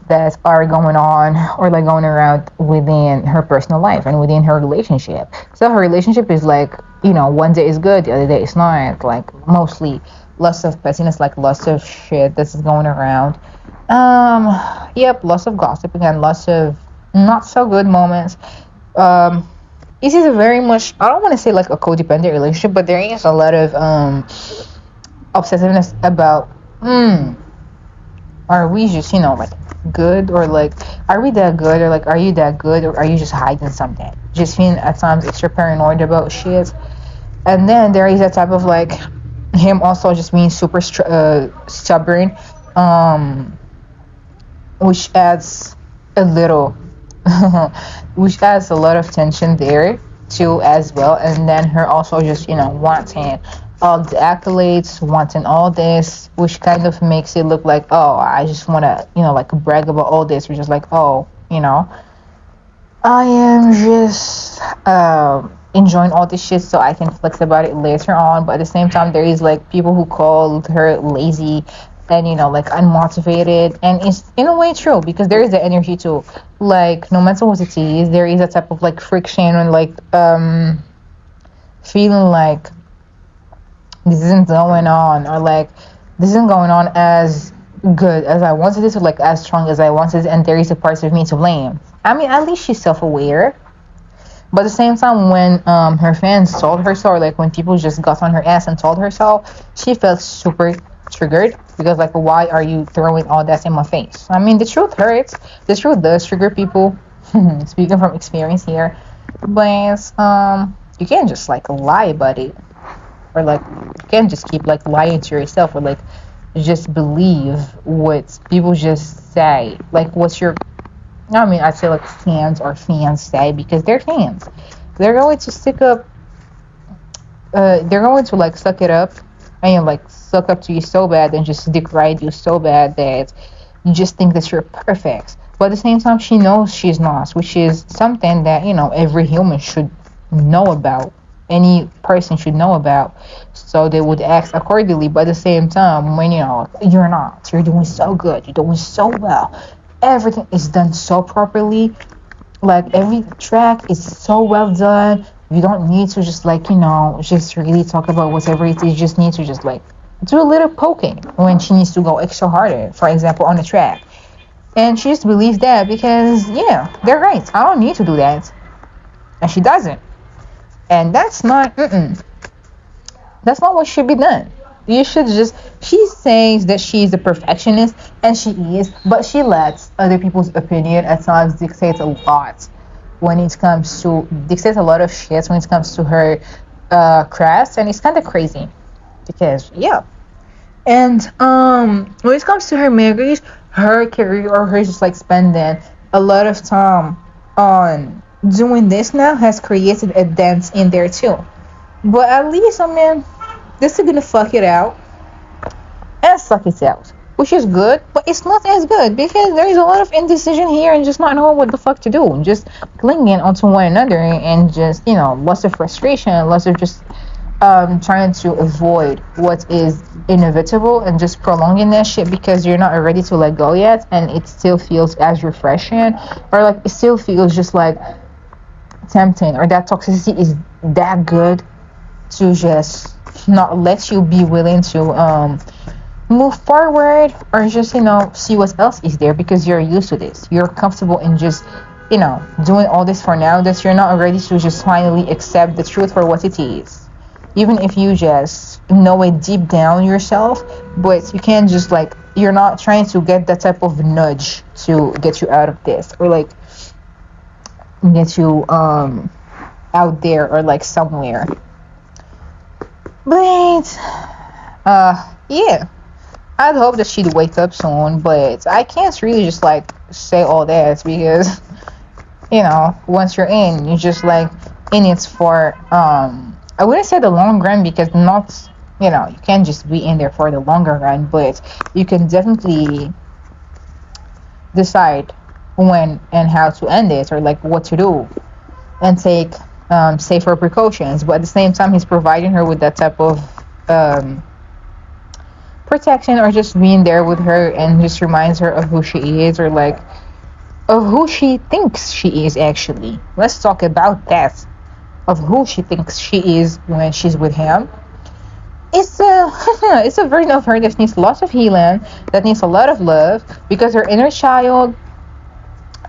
that are going on, or like going around within her personal life and within her relationship. So her relationship is like, one day is good, the other day it's not. Like, mostly lots of pettiness, like lots of shit that's going around. Yep, lots of gossip again, lots of not so good moments. This is a very much, I don't want to say like a codependent relationship, but there is a lot of obsessiveness about, are we just, like good, or like, are we that good, or like, are you that good, or are you just hiding something? Just feeling at times extra paranoid about shit. And then there is that type of like him also just being super stubborn, which adds a little which adds a lot of tension there too as well. And then her also just wanting all the accolades, wanting all this, which kind of makes it look like, oh, I just want to like brag about all this, which is like, oh, I am just enjoying all this shit so I can flex about it later on. But at the same time, there is like people who called her lazy and like unmotivated, and it's in a way true, because there is the energy too. Like, no matter what it is, there is a type of like friction and like feeling like this isn't going on, or like this isn't going on as good as I wanted it, or like as strong as I wanted, and there is a part of me to blame. I mean, at least she's self-aware. But at the same time, when her fans told her so, or like when people just got on her ass and told her so, she felt super triggered because like, why are you throwing all that in my face? I mean, the truth hurts. The truth does trigger people. Speaking from experience here, but you can't just like lie about it, or like you can't just keep like lying to yourself, or like just believe what people just say. Like, what's your I mean, I'd say like fans say, because they're fans. They're going to stick up. They're going to like suck it up, and like suck up to you so bad, and just deride you so bad that you just think that you're perfect. But at the same time, she knows she's not, which is something that every human should know about. Any person should know about, so they would act accordingly. But at the same time, when you're not, you're doing so good, you're doing so well, everything is done so properly, like every track is so well done. You don't need to just like just really talk about whatever it is. You just need to just like do a little poking when she needs to go extra harder, for example, on the track. And she just believes that because they're right, I don't need to do that, and she doesn't. And that's not what should be done. You should just, she says that she's a perfectionist, and she is, but she lets other people's opinion at times dictate a lot when it comes to, dictate a lot of shit when it comes to her craft, and it's kind of crazy because and when it comes to her marriage, her career, or her just like spending a lot of time on doing this now has created a dent in there too. But at least, I mean, this is gonna fuck it out and suck it out, which is good, but it's not as good because there is a lot of indecision here and just not knowing what the fuck to do, and just clinging onto one another, and just lots of frustration, lots of just trying to avoid what is inevitable, and just prolonging that shit because you're not ready to let go yet, and it still feels as refreshing, or like it still feels just like tempting, or that toxicity is that good to just not let you be willing to move forward, or just see what else is there, because you're used to this, you're comfortable in just doing all this for now, that you're not ready to just finally accept the truth for what it is, even if you just know it deep down yourself. But you can't just like, you're not trying to get that type of nudge to get you out of this, or like get you out there, or like somewhere. But I'd hope that she'd wake up soon, but I can't really just like say all that because once you're in, you just like in it for I wouldn't say the long run, because not you can't just be in there for the longer run, but you can definitely decide when and how to end it, or like what to do, and take safer precautions. But at the same time, he's providing her with that type of protection, or just being there with her, and just reminds her of who she is, or like of who she thinks she is. Actually, let's talk about that, of who she thinks she is when she's with him. It's a it's a version of her that needs lots of healing, that needs a lot of love, because her inner child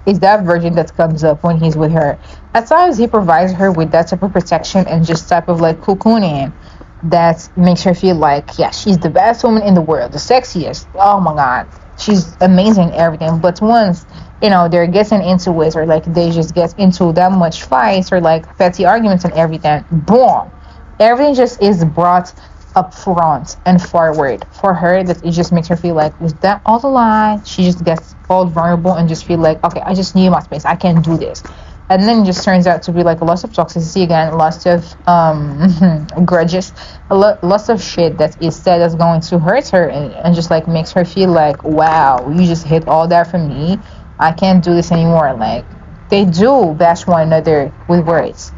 is that version that comes up when he's with her. At times, he provides her with that type of protection, and just type of like cocooning that makes her feel like, she's the best woman in the world, the sexiest. Oh my god, she's amazing, everything. But once they're getting into it, or like they just get into that much fights, or like petty arguments and everything, boom, everything just is brought up front and forward for her, that it just makes her feel like, was that all a lie? She just gets all vulnerable and just feel like, okay, I just need my space, I can't do this. And then it just turns out to be like lots of toxicity again, lots of grudges, lots of shit that is said that's going to hurt her, and just like makes her feel like, wow, you just hid all that from me, I can't do this anymore. Like, they do bash one another with words,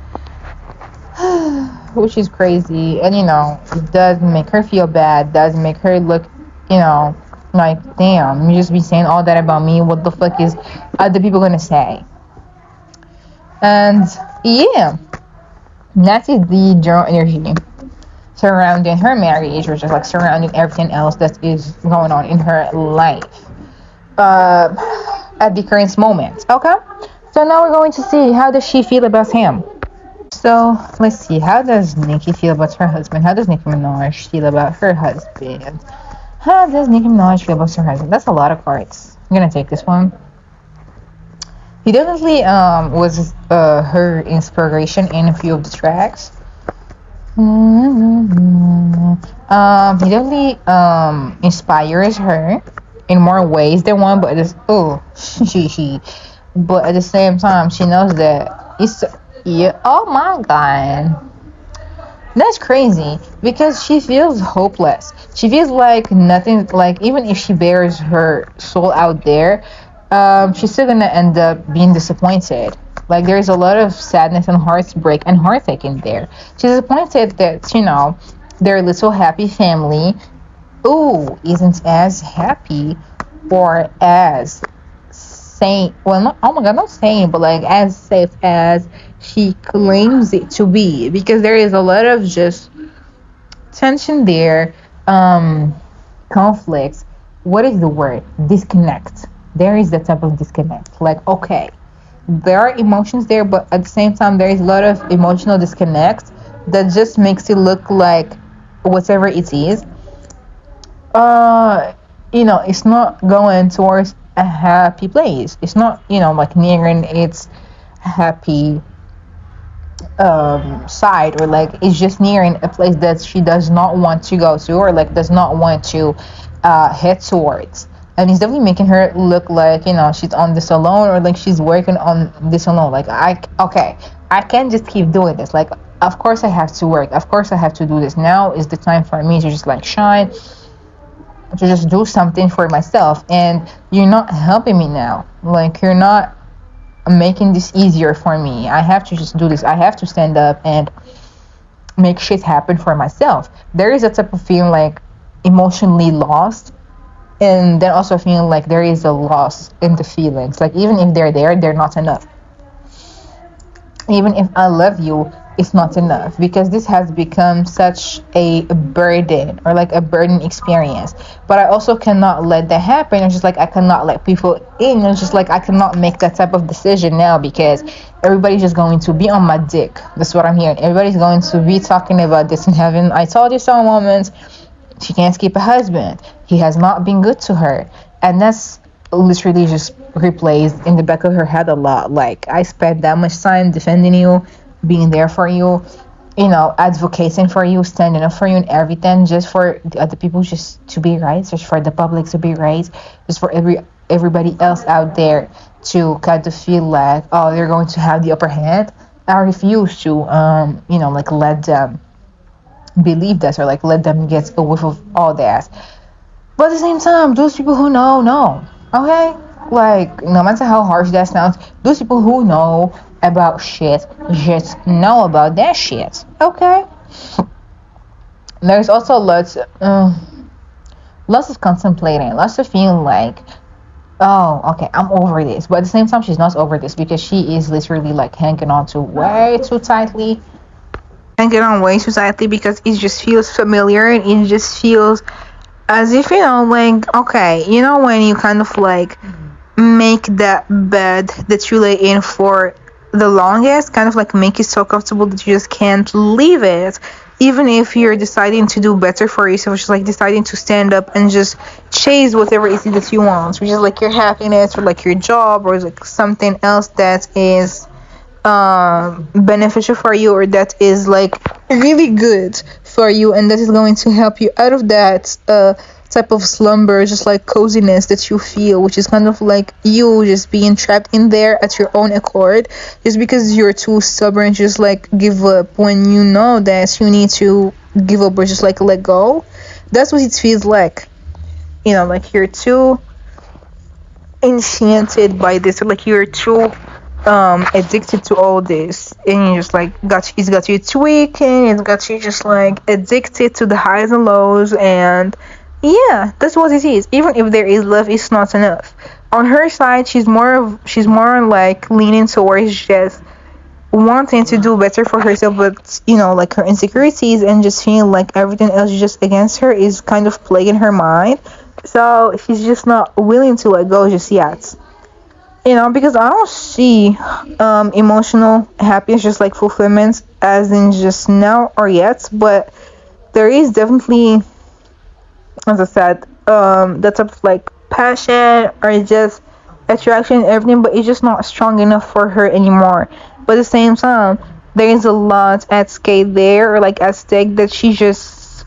which is crazy. And it does make her feel bad, does make her look like, damn, you just be saying all that about me, what the fuck is other people gonna say? And that is the general energy. surrounding her marriage, or just like surrounding everything else that is going on in her life at the current moment. Okay, so now we're going to see how does she feel about him. So let's see, how does Nicki feel about her husband? How does Nicki Minaj feel about her husband? How does Nicki Minaj feel about her husband? That's a lot of cards. I'm gonna take this one. He definitely was her inspiration in a few of the tracks. He definitely inspires her in more ways than one, but it's she. But at the same time, she knows that it's yeah. Oh my god, that's crazy because she feels hopeless. She feels like nothing. Like even if she bears her soul out there, she's still gonna end up being disappointed. Like there's a lot of sadness and heartbreak and heartache in there. She's disappointed that their little happy family, isn't as happy or as sane. Well, not oh my god, not sane, but like as safe as she claims it to be. Because there is a lot of just tension there, conflicts. What is the word? Disconnect. There is that type of disconnect. Like okay, there are emotions there, but at the same time, there is a lot of emotional disconnect that just makes it look like whatever it is. It's not going towards a happy place. It's not, like nearing its happy side, or like it's just nearing a place that she does not want to go to, or like does not want to head towards. And it's definitely making her look like she's on this alone, or like she's working on this alone. Like I can't just keep doing this. Like of course I have to work, of course I have to do this. Now is the time for me to just like shine, to just do something for myself. And you're not helping me now. Like you're not making this easier for me. I have to just do this. I have to stand up and make shit happen for myself. There is a type of feeling like emotionally lost, and then also feeling like there is a loss in the feelings. Like even if they're there, they're not enough. Even if I love you, it's not enough, because this has become such a burden, or like a burden experience. But I also cannot let that happen. It's just like I cannot let people in. It's just like I cannot make that type of decision now, because everybody's just going to be on my dick. That's what I'm hearing. Everybody's going to be talking about this and having I told you so moments. She can't keep a husband. He has not been good to her. And that's literally just replays in the back of her head a lot. Like, I spent that much time defending you, being there for you, advocating for you, standing up for you and everything, just for the other people just to be right, just for the public to be right, just for everybody else out there to kind of feel like, oh, they're going to have the upper hand. I refuse to, like let them believe that, or like let them get a whiff of all that. But at the same time, those people who know, okay? Like, no matter how harsh that sounds, those people who know about shit just know about that shit, okay? There's also lots of contemplating, lots of feeling like, oh, okay, I'm over this. But at the same time, she's not over this, because she is literally like hanging on to way too tightly. Hanging on way too tightly because it just feels familiar, and it just feels as if, like, okay, when you kind of like make that bed that you lay in for the longest, kind of like make it so comfortable that you just can't leave it, even if you're deciding to do better for yourself, just like deciding to stand up and just chase whatever it is that you want, which is like your happiness, or like your job, or like something else that is beneficial for you, or that is like really good for you, and that is going to help you out of that type of slumber, just like coziness that you feel, which is kind of like you just being trapped in there at your own accord, just because you're too stubborn to just like give up when you know that you need to give up, or just like let go. That's what it feels like, like you're too enchanted by this, or like you're too addicted to all this, and you just like it's got you tweaking, it's got you just like addicted to the highs and lows. And yeah, that's what it is. Even if there is love, it's not enough. On her side, she's more like leaning towards just wanting to do better for herself, but like her insecurities and just feeling like everything else is just against her is kind of plaguing her mind. So she's just not willing to let go just yet. Because I don't see emotional happiness, just like fulfillment, as in just now or yet, but there is definitely, as I said, that type of like passion or just attraction and everything, but it's just not strong enough for her anymore. But at the same time, there is a lot at stake there, or like at stake, that she just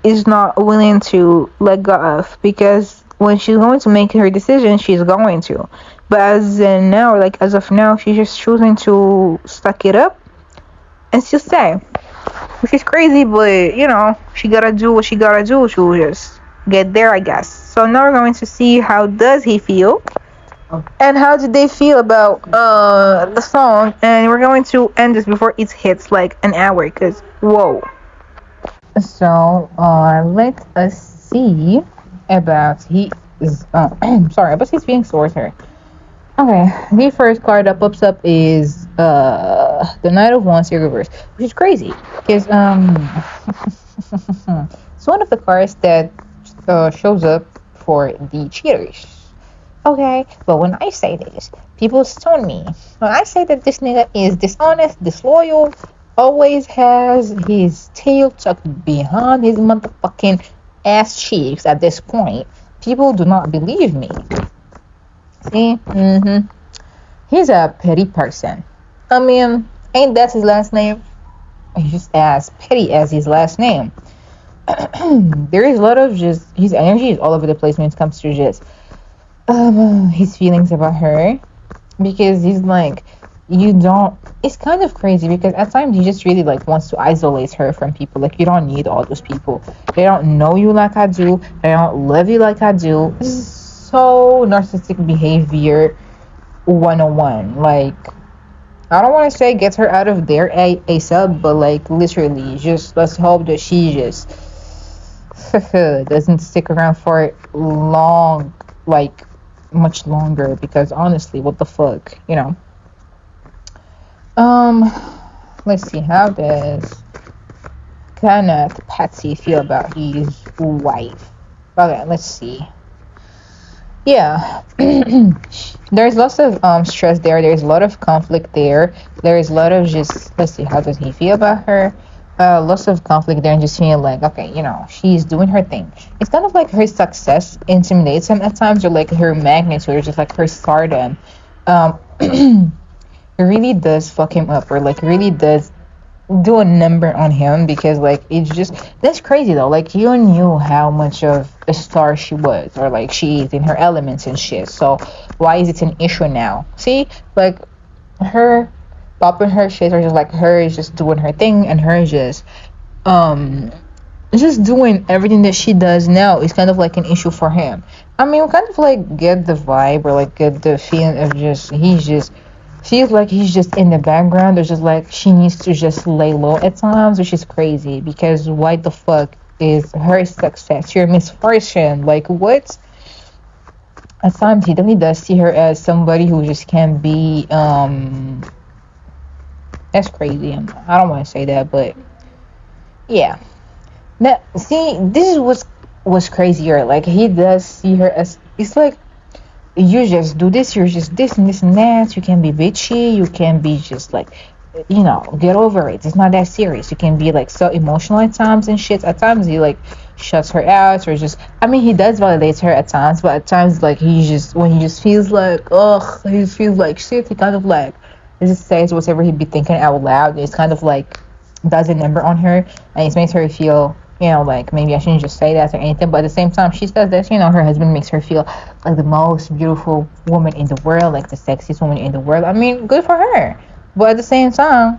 is not willing to let go of, because when she's going to make her decision, she's going to. But as of now, she's just choosing to suck it up and still stay, which is crazy. But she gotta do what she gotta do to just get there, I guess. So now we're going to see how does he feel, and how did they feel about the song, and we're going to end this before it hits like an hour, because whoa. So let us see about about his feelings towards her. Okay, the first card that pops up is the Knight of Wands here reverse, which is crazy because it's one of the cards that shows up for the cheaters. Okay, but when I say this, people stone me. When I say that this nigga is dishonest, disloyal, always has his tail tucked behind his motherfucking ass cheeks at this point, people do not believe me. See? He's a petty person. I mean, ain't that his last name? He's just as petty as his last name. There is a lot of just, his energy is all over the place when it comes to just his feelings about her, because he's like, it's kind of crazy, because at times he just really like wants to isolate her from people. Like, you don't need all those people. They don't know you like I do. They don't love you like I do. This is so narcissistic behavior 101. Like, I don't want to say gets her out of there ASAP, but like literally just let's hope that she just doesn't stick around for long, like much longer, because honestly, what the fuck, let's see, how does Kenneth Patsy feel about his wife? Okay, let's see. Yeah. There's lots of stress there. There's a lot of conflict there. There's a lot of just, let's see, how does he feel about her? Lots of conflict there, and just feeling like, okay, she's doing her thing. It's kind of like her success intimidates him at times, or like her magnitude, or just like her stardom. It really does fuck him up, or like really does do a number on him, because like it's just, that's crazy though. Like, you knew how much of a star she was, or like she is in her elements and shit, so why is it an issue now? See, like her popping her shit, or just like her is just doing her thing, and her just doing everything that she does now is kind of like an issue for him. I mean, we kind of like get the vibe, or like get the feeling of just feels like he's just in the background. There's just like she needs to just lay low at times, which is crazy, because why the fuck is her success your misfortune? Like, what? At times he definitely does see her as somebody who just can be that's crazy. I don't want to say that, but yeah. Now, see, this is what's crazier. Like, he does see her as, it's like, you just do this, you're just this and this and that. You can be bitchy, you can be just like, get over it. It's not that serious. You can be like so emotional at times and shit. At times he like shuts her out, or just, I mean, he does validate her at times, but at times like when he just feels like, he feels like shit, he kind of like just says whatever he'd be thinking out loud. It's kind of like does a number on her, and it makes her feel, like maybe I shouldn't just say that or anything. But at the same time, she says that, her husband makes her feel like the most beautiful woman in the world, like the sexiest woman in the world. I mean, good for her. But at the same time,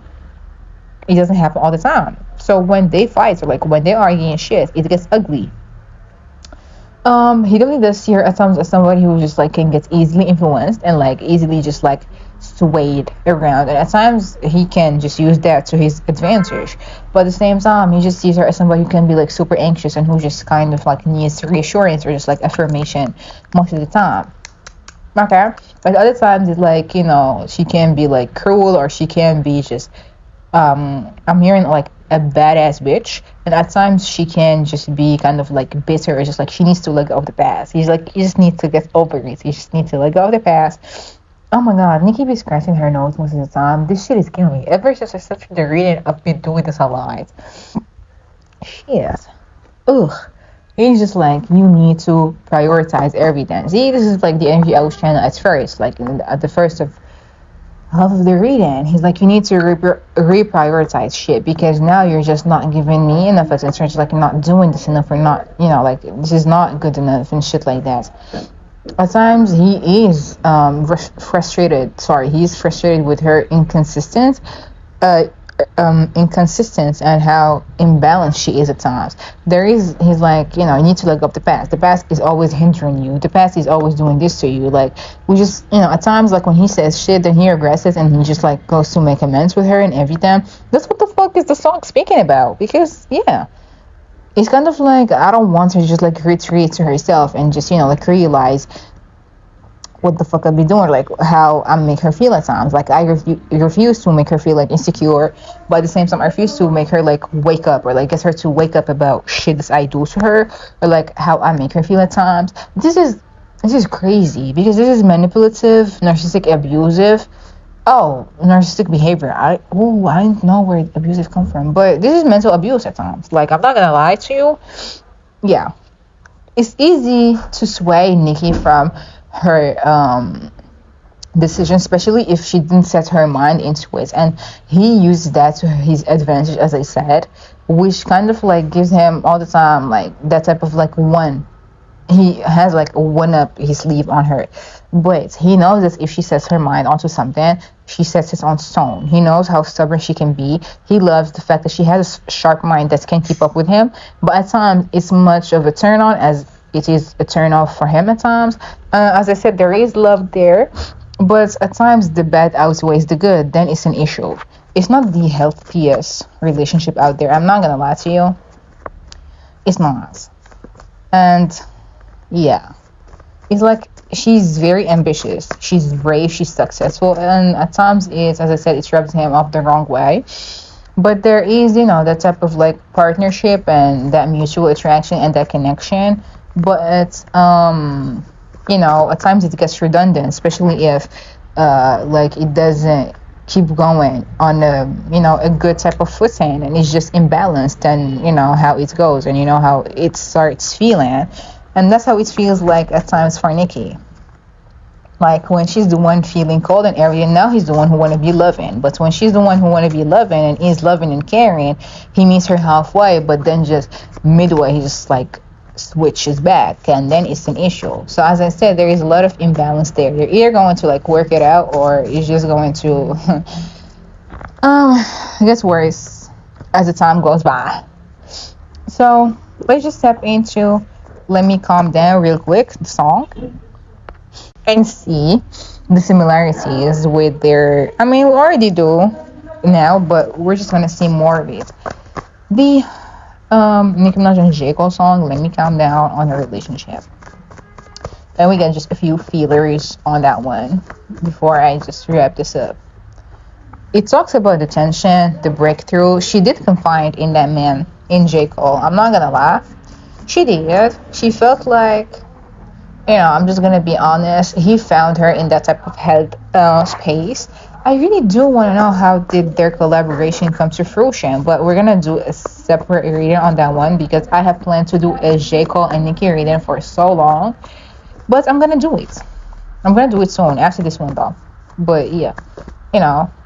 it doesn't happen all the time. So when they fight, or like when they argue and shit, it gets ugly. He definitely does see her at times as somebody who just like can get easily influenced, and like easily just like swayed around, and at times he can just use that to his advantage. But at the same time, he just sees her as somebody who can be like super anxious, and who just kind of like needs reassurance, or just like affirmation most of the time. Okay. But other times it's like, she can be like cruel, or she can be just I'm hearing like a badass bitch, and at times she can just be kind of like bitter, or just like she needs to let go of the past. He's like, you just need to get over it. You just need to let go of the past. Oh my god, Nikki be scratching her nose most of the time. This shit is killing me. Ever since I started the reading, I've been doing this a lot. Shit. Ugh. He's just like, you need to prioritize everything. See, this is like the energy I was trying at first, like at the first of half of the reading. He's like, you need to reprioritize shit, because now you're just not giving me enough attention. It's like, you're not doing this enough, or not, like this is not good enough and shit like that. At times he is frustrated. Sorry, he's frustrated with her uh, inconsistent, and how imbalanced she is at times. He's like, you need to let go of the past. The past is always hindering you. The past is always doing this to you. Like, we just, at times, like when he says shit, then he regresses and he just like goes to make amends with her and everything. That's what the fuck is the song speaking about? Because yeah, it's kind of like, I don't want her to just like retreat to herself and just, like realize what the fuck I be doing, like how I make her feel at times. Like, I refuse to make her feel like insecure, but at the same time I refuse to make her like wake up, or like get her to wake up about shit that I do to her, or like how I make her feel at times. This is crazy, because this is manipulative, narcissistic, abusive. Oh, narcissistic behavior. I don't know where abusive come from, but this is mental abuse at times. Like, I'm not gonna lie to you. Yeah, it's easy to sway Nikki from her decision, especially if she didn't set her mind into it, and he used that to his advantage, as I said, which kind of like gives him all the time like that type of like he has like a one up his sleeve on her. But he knows that if she sets her mind onto something, she sets it on stone. He knows how stubborn she can be. He loves the fact that she has a sharp mind that can keep up with him, but at times it's much of a turn on as it is a turn off for him at times. As I said, there is love there, but at times the bad outweighs the good. Then it's an issue. It's not the healthiest relationship out there. I'm not gonna lie to you. It's not. And yeah, it's like, she's very ambitious. She's brave. She's successful. And at times, as I said, it rubs him off the wrong way. But there is, that type of like partnership and that mutual attraction and that connection. But at times it gets redundant, especially if like it doesn't keep going on a good type of footing, and it's just imbalanced, and how it goes, and how it starts feeling. And that's how it feels like at times for Nikki. Like, when she's the one feeling cold and everything, now he's the one who want to be loving. But when she's the one who want to be loving and is loving and caring, he meets her halfway, but then just midway he just like switches back, and then it's an issue. So as I said, there is a lot of imbalance there. They're either going to like work it out, or it's just going to it gets worse as the time goes by. So let's just step into Let Me Calm Down real quick, the song, and see the similarities with their, we already do now, but we're just gonna see more of it. The Nicki Minaj and J. Cole song, Let Me Calm Down, on a relationship. Then we get just a few feelers on that one before I just wrap this up. It talks about the tension, the breakthrough. She did confide in that man, in J. Cole. I'm not gonna lie. She did. She felt like, I'm just gonna be honest, he found her in that type of health space. I really do want to know how did their collaboration come to fruition, but we're gonna do a separate reading on that one, because I have planned to do a J. Cole and Nicki reading for so long, but I'm gonna do it. I'm gonna do it soon, after this one though. But yeah,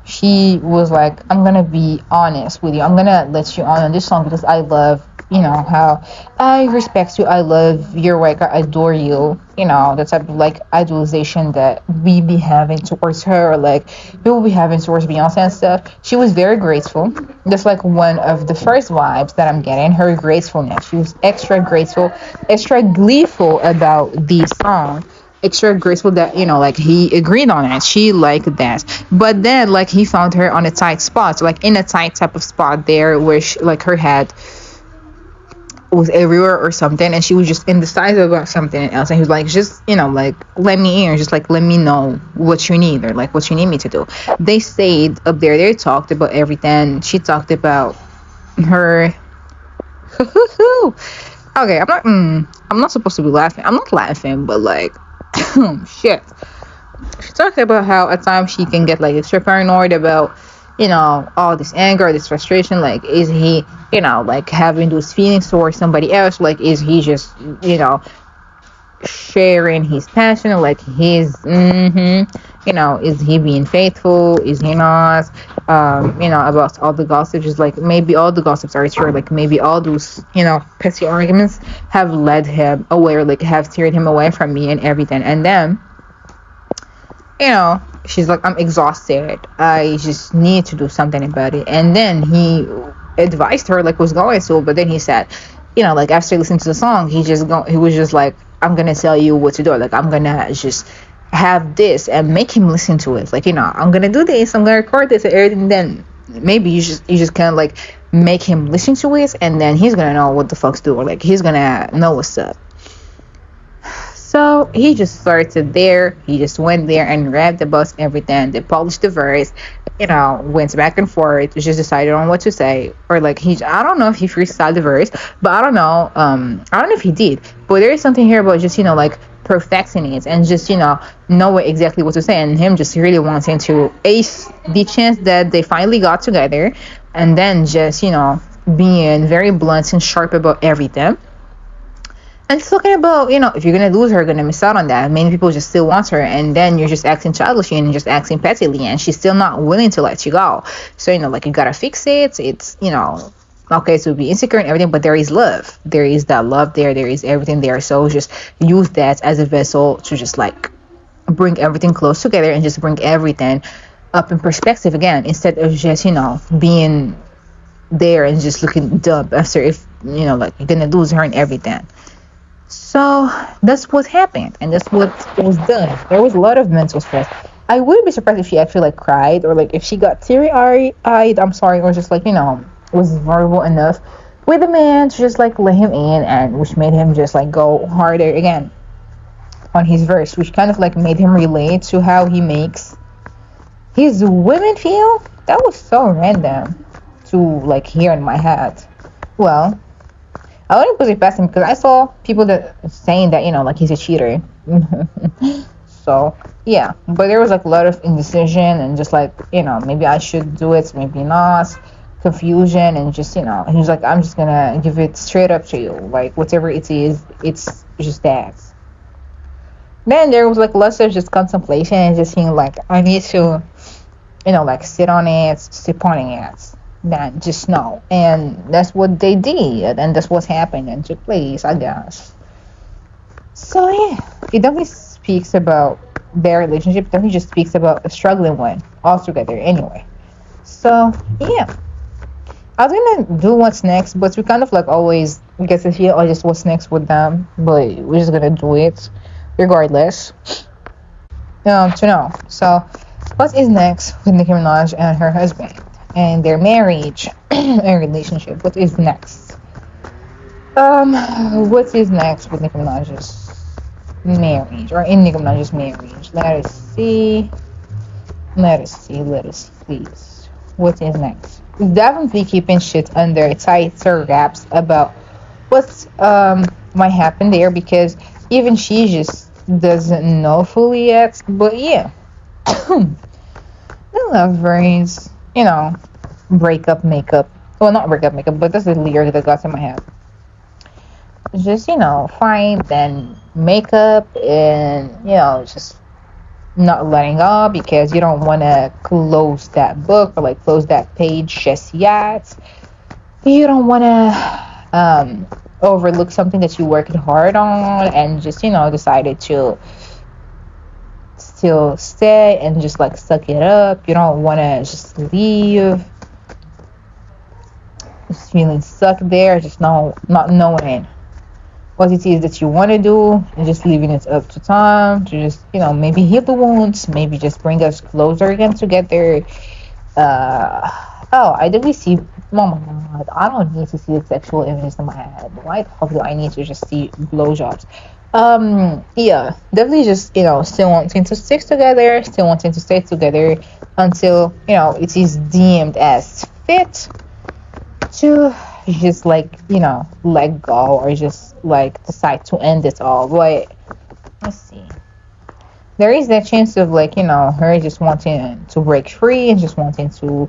she was like, I'm gonna be honest with you. I'm gonna let you on this song because I love, how I respect you. I love your work. I adore you. The type of like idolization that we be having towards her, or like people be having towards Beyonce and stuff. She was very grateful. That's like one of the first vibes that I'm getting. Her gracefulness. She was extra grateful, extra gleeful about the song. Extra graceful that like he agreed on it. She liked that, but then like he found her on a tight spot, so like in a tight type of spot there, where she, like her head was everywhere or something, and she was just indecisive about something else, and he was like, just, like, let me in, or just like let me know what you need, or like what you need me to do. They stayed up there, they talked about everything. She talked about her okay, I'm not supposed to be laughing. I'm not laughing, but like shit. She talked about how at times she can get like extra paranoid about, all this anger, this frustration. Like, is he, like having those feelings towards somebody else? Like, is he just, sharing his passion? Or like his, is he being faithful? Is he not? About all the gossip, just like maybe all the gossips are true. Like maybe all those, petty arguments have led him away, or like have steered him away from me and everything. And then, she's like, I'm exhausted, I just need to do something about it. And then he advised her like what's going to, but then he said, like after listening to the song, he was just like, I'm gonna tell you what to do. Like, I'm gonna just have this and make him listen to it. Like, I'm gonna do this, I'm gonna record this and everything. Then maybe you just kind of like make him listen to it, and then he's gonna know what the fuck's do, or like he's gonna know what's up. So he just started there. He just went there and read the bus, everything. They polished the verse, went back and forth. Just decided on what to say, or like I don't know if he freestyled the verse, but I don't know. I don't know if he did. But there is something here about just like perfecting it and just knowing exactly what to say, and him just really wanting to ace the chance that they finally got together, and then just being very blunt and sharp about everything. And just talking about, if you're going to lose her, going to miss out on that. Many people just still want her, and then you're just acting childishly and just acting pettily, and she's still not willing to let you go. So, like, you got to fix it. It's, okay, so be insecure and everything, but there is love. There is that love there. There is everything there. So just use that as a vessel to just, like, bring everything close together and just bring everything up in perspective again, instead of just, being there and just looking dumb after if, like, you're going to lose her and everything. So that's what happened, and that's what was done. There was a lot of mental stress. I wouldn't be surprised if she actually like cried, or like if she got teary-eyed, I'm sorry, or just like, was vulnerable enough with the man to just like let him in, and which made him just like go harder again on his verse, which kind of like made him relate to how he makes his women feel. That was so random to like hear in my head. Well, I wouldn't put it past him, because I saw people that saying that, like he's a cheater. So, yeah. But there was like a lot of indecision and just like, maybe I should do it, maybe not. Confusion, and just, and he's like, I'm just gonna give it straight up to you. Like, whatever it is, it's just that. Then there was like lots of just contemplation and just being like, I need to, like sip on it. That just know, and that's what they did, and that's what's happened and took place, I guess. So yeah, it definitely speaks about their relationship. It definitely just speaks about a struggling one altogether anyway. So yeah, I was gonna do what's next, but we kind of like always get to feel just what's next with them, but we're just gonna do it regardless. To know. So what is next with Nicki Minaj and her husband and their marriage and relationship? What is next? What is next with Nicki Minaj's marriage, or in Nicki Minaj's marriage? Let us see, please. What is next? Definitely keeping shit under tighter wraps about what's might happen there, because even she just doesn't know fully yet. But yeah, the lovers, breakup makeup. Well, not breakup makeup, but that's the lyric that got in my head. Just, fight and makeup, and, just not letting go because you don't want to close that book, or like close that page just yet. You don't want to overlook something that you worked hard on, and just, decided to still stay and just like suck it up. You don't want to just leave, just feeling stuck there, just not knowing what it is that you want to do, and just leaving it up to time to just, maybe heal the wounds, maybe just bring us closer again together. I definitely see Oh my god, I don't need to see the sexual images in my head. Why the fuck do I need to just see blowjobs? Yeah, definitely just, still wanting to stick together, still wanting to stay together until, it is deemed as fit to just like, let go or just like decide to end it all. But let's see. There is that chance of like, her just wanting to break free and just wanting to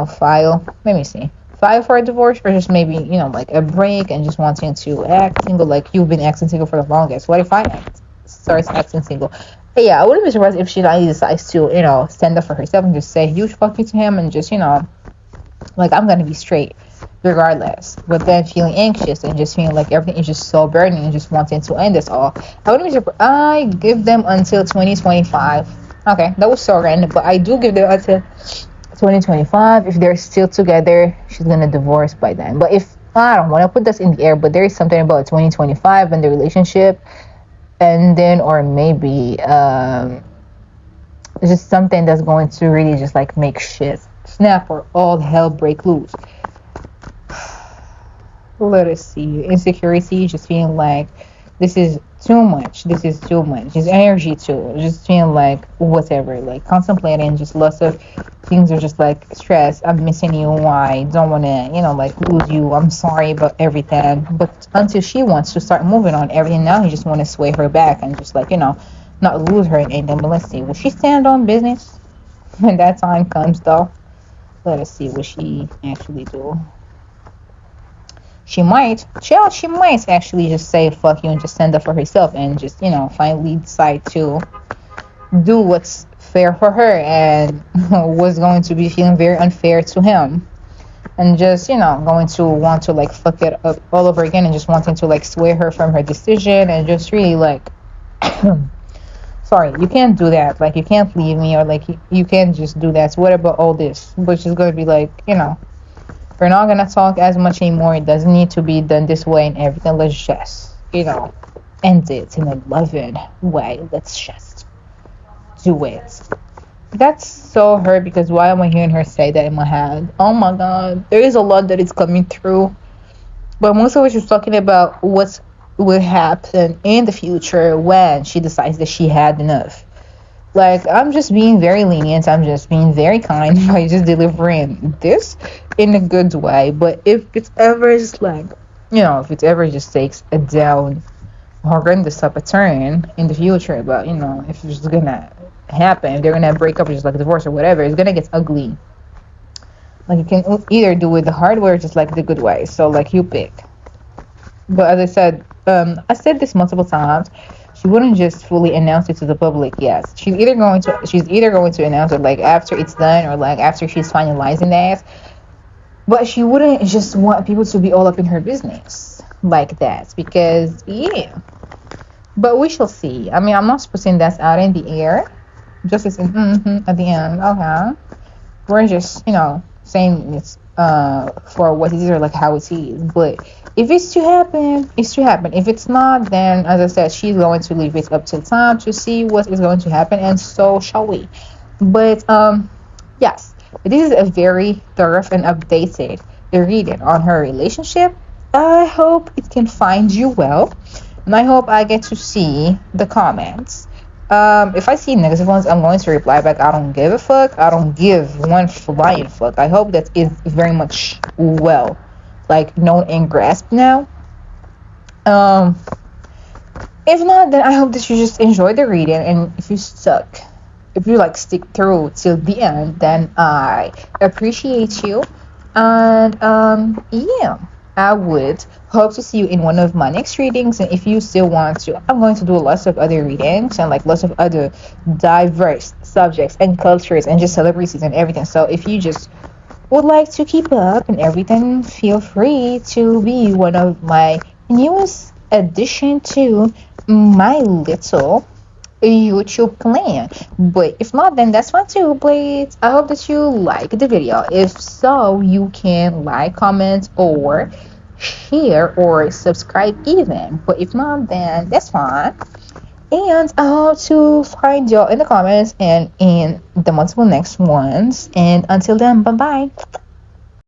file. Let me see. File for a divorce, or just maybe, like a break and just wanting to act single, like you've been acting single for the longest. What if I starts acting single? But yeah, I wouldn't be surprised if she like decides to, stand up for herself and just say huge fuck you to him and just, like I'm gonna be straight regardless. But then feeling anxious and just feeling like everything is just so burning and just wanting to end this all. I wouldn't be surprised. I give them until 2025. Okay, that was so random, but I do give them until 2025. If they're still together, she's gonna divorce by then. But if I don't want to put this in the air, but there is something about 2025 and the relationship, and then or maybe it's just something that's going to really just like make shit snap or all hell break loose. Let us see. Insecurity, just feeling like this is too much. This is too much. Just energy too. Just feeling like whatever. Like contemplating. Just lots of things are just like stress. I'm missing you. I don't want to, like lose you. I'm sorry about everything. But until she wants to start moving on everything now, he just want to sway her back and just like, not lose her in anything. But let's see. Will she stand on business when that time comes though? Let us see what she actually do. She might actually just say fuck you and just stand up for herself and just, finally decide to do what's fair for her and what's going to be feeling very unfair to him. And just, going to want to like fuck it up all over again and just wanting to like sway her from her decision and just really like sorry, you can't do that. Like you can't leave me or like you can't just do that. So what about all this? Which is gonna be like, we're not gonna talk as much anymore. It doesn't need to be done this way and everything. Let's just, end it in a loving way. Let's just do it. That's so her because why am I hearing her say that in my head? Oh my god. There is a lot that is coming through. But most of it is talking about what will happen in the future when she decides that she had enough. Like, I'm just being very lenient. I'm just being very kind by just delivering this in a good way. But if it's ever just like, if it ever just takes a down horrendous up a turn in the future, but, if it's just gonna happen, if they're gonna break up or just like divorce or whatever, it's gonna get ugly. Like, you can either do it the hard way or just like the good way. So, like, you pick. But as I said this multiple times. She wouldn't just fully announce it to the public. Yes, she's either going to announce it like after it's done or like after she's finalizing that. But she wouldn't just want people to be all up in her business like that because yeah. But we shall see. I mean, I'm not putting that out in the air. Just as at the end. Okay, we're just saying it's for what it is or like how it is. But if it's to happen, it's to happen. If it's not, then as I said, she's going to leave it up to time to see what is going to happen, and so shall we. But yes, this is a very thorough and updated reading on her relationship. I hope it can find you well, and I hope I get to see the comments. If I see negative ones, I'm going to reply back. I don't give a fuck. I don't give one flying fuck. I hope that is very much well, like known and grasped now. If not, then I hope that you just enjoy the reading, and if you like stick through till the end, then I appreciate you. And yeah, I would hope to see you in one of my next readings. And if you still want to, I'm going to do lots of other readings and like lots of other diverse subjects and cultures and just celebrities and everything. So if you just would like to keep up and everything, feel free to be one of my newest addition to my little YouTube clan. But if not, then that's fine too. But I hope that you like the video. If so, you can like, comment, or share or subscribe even. But if not, then that's fine. And I hope to find y'all in the comments and in the multiple next ones. And until then, bye bye.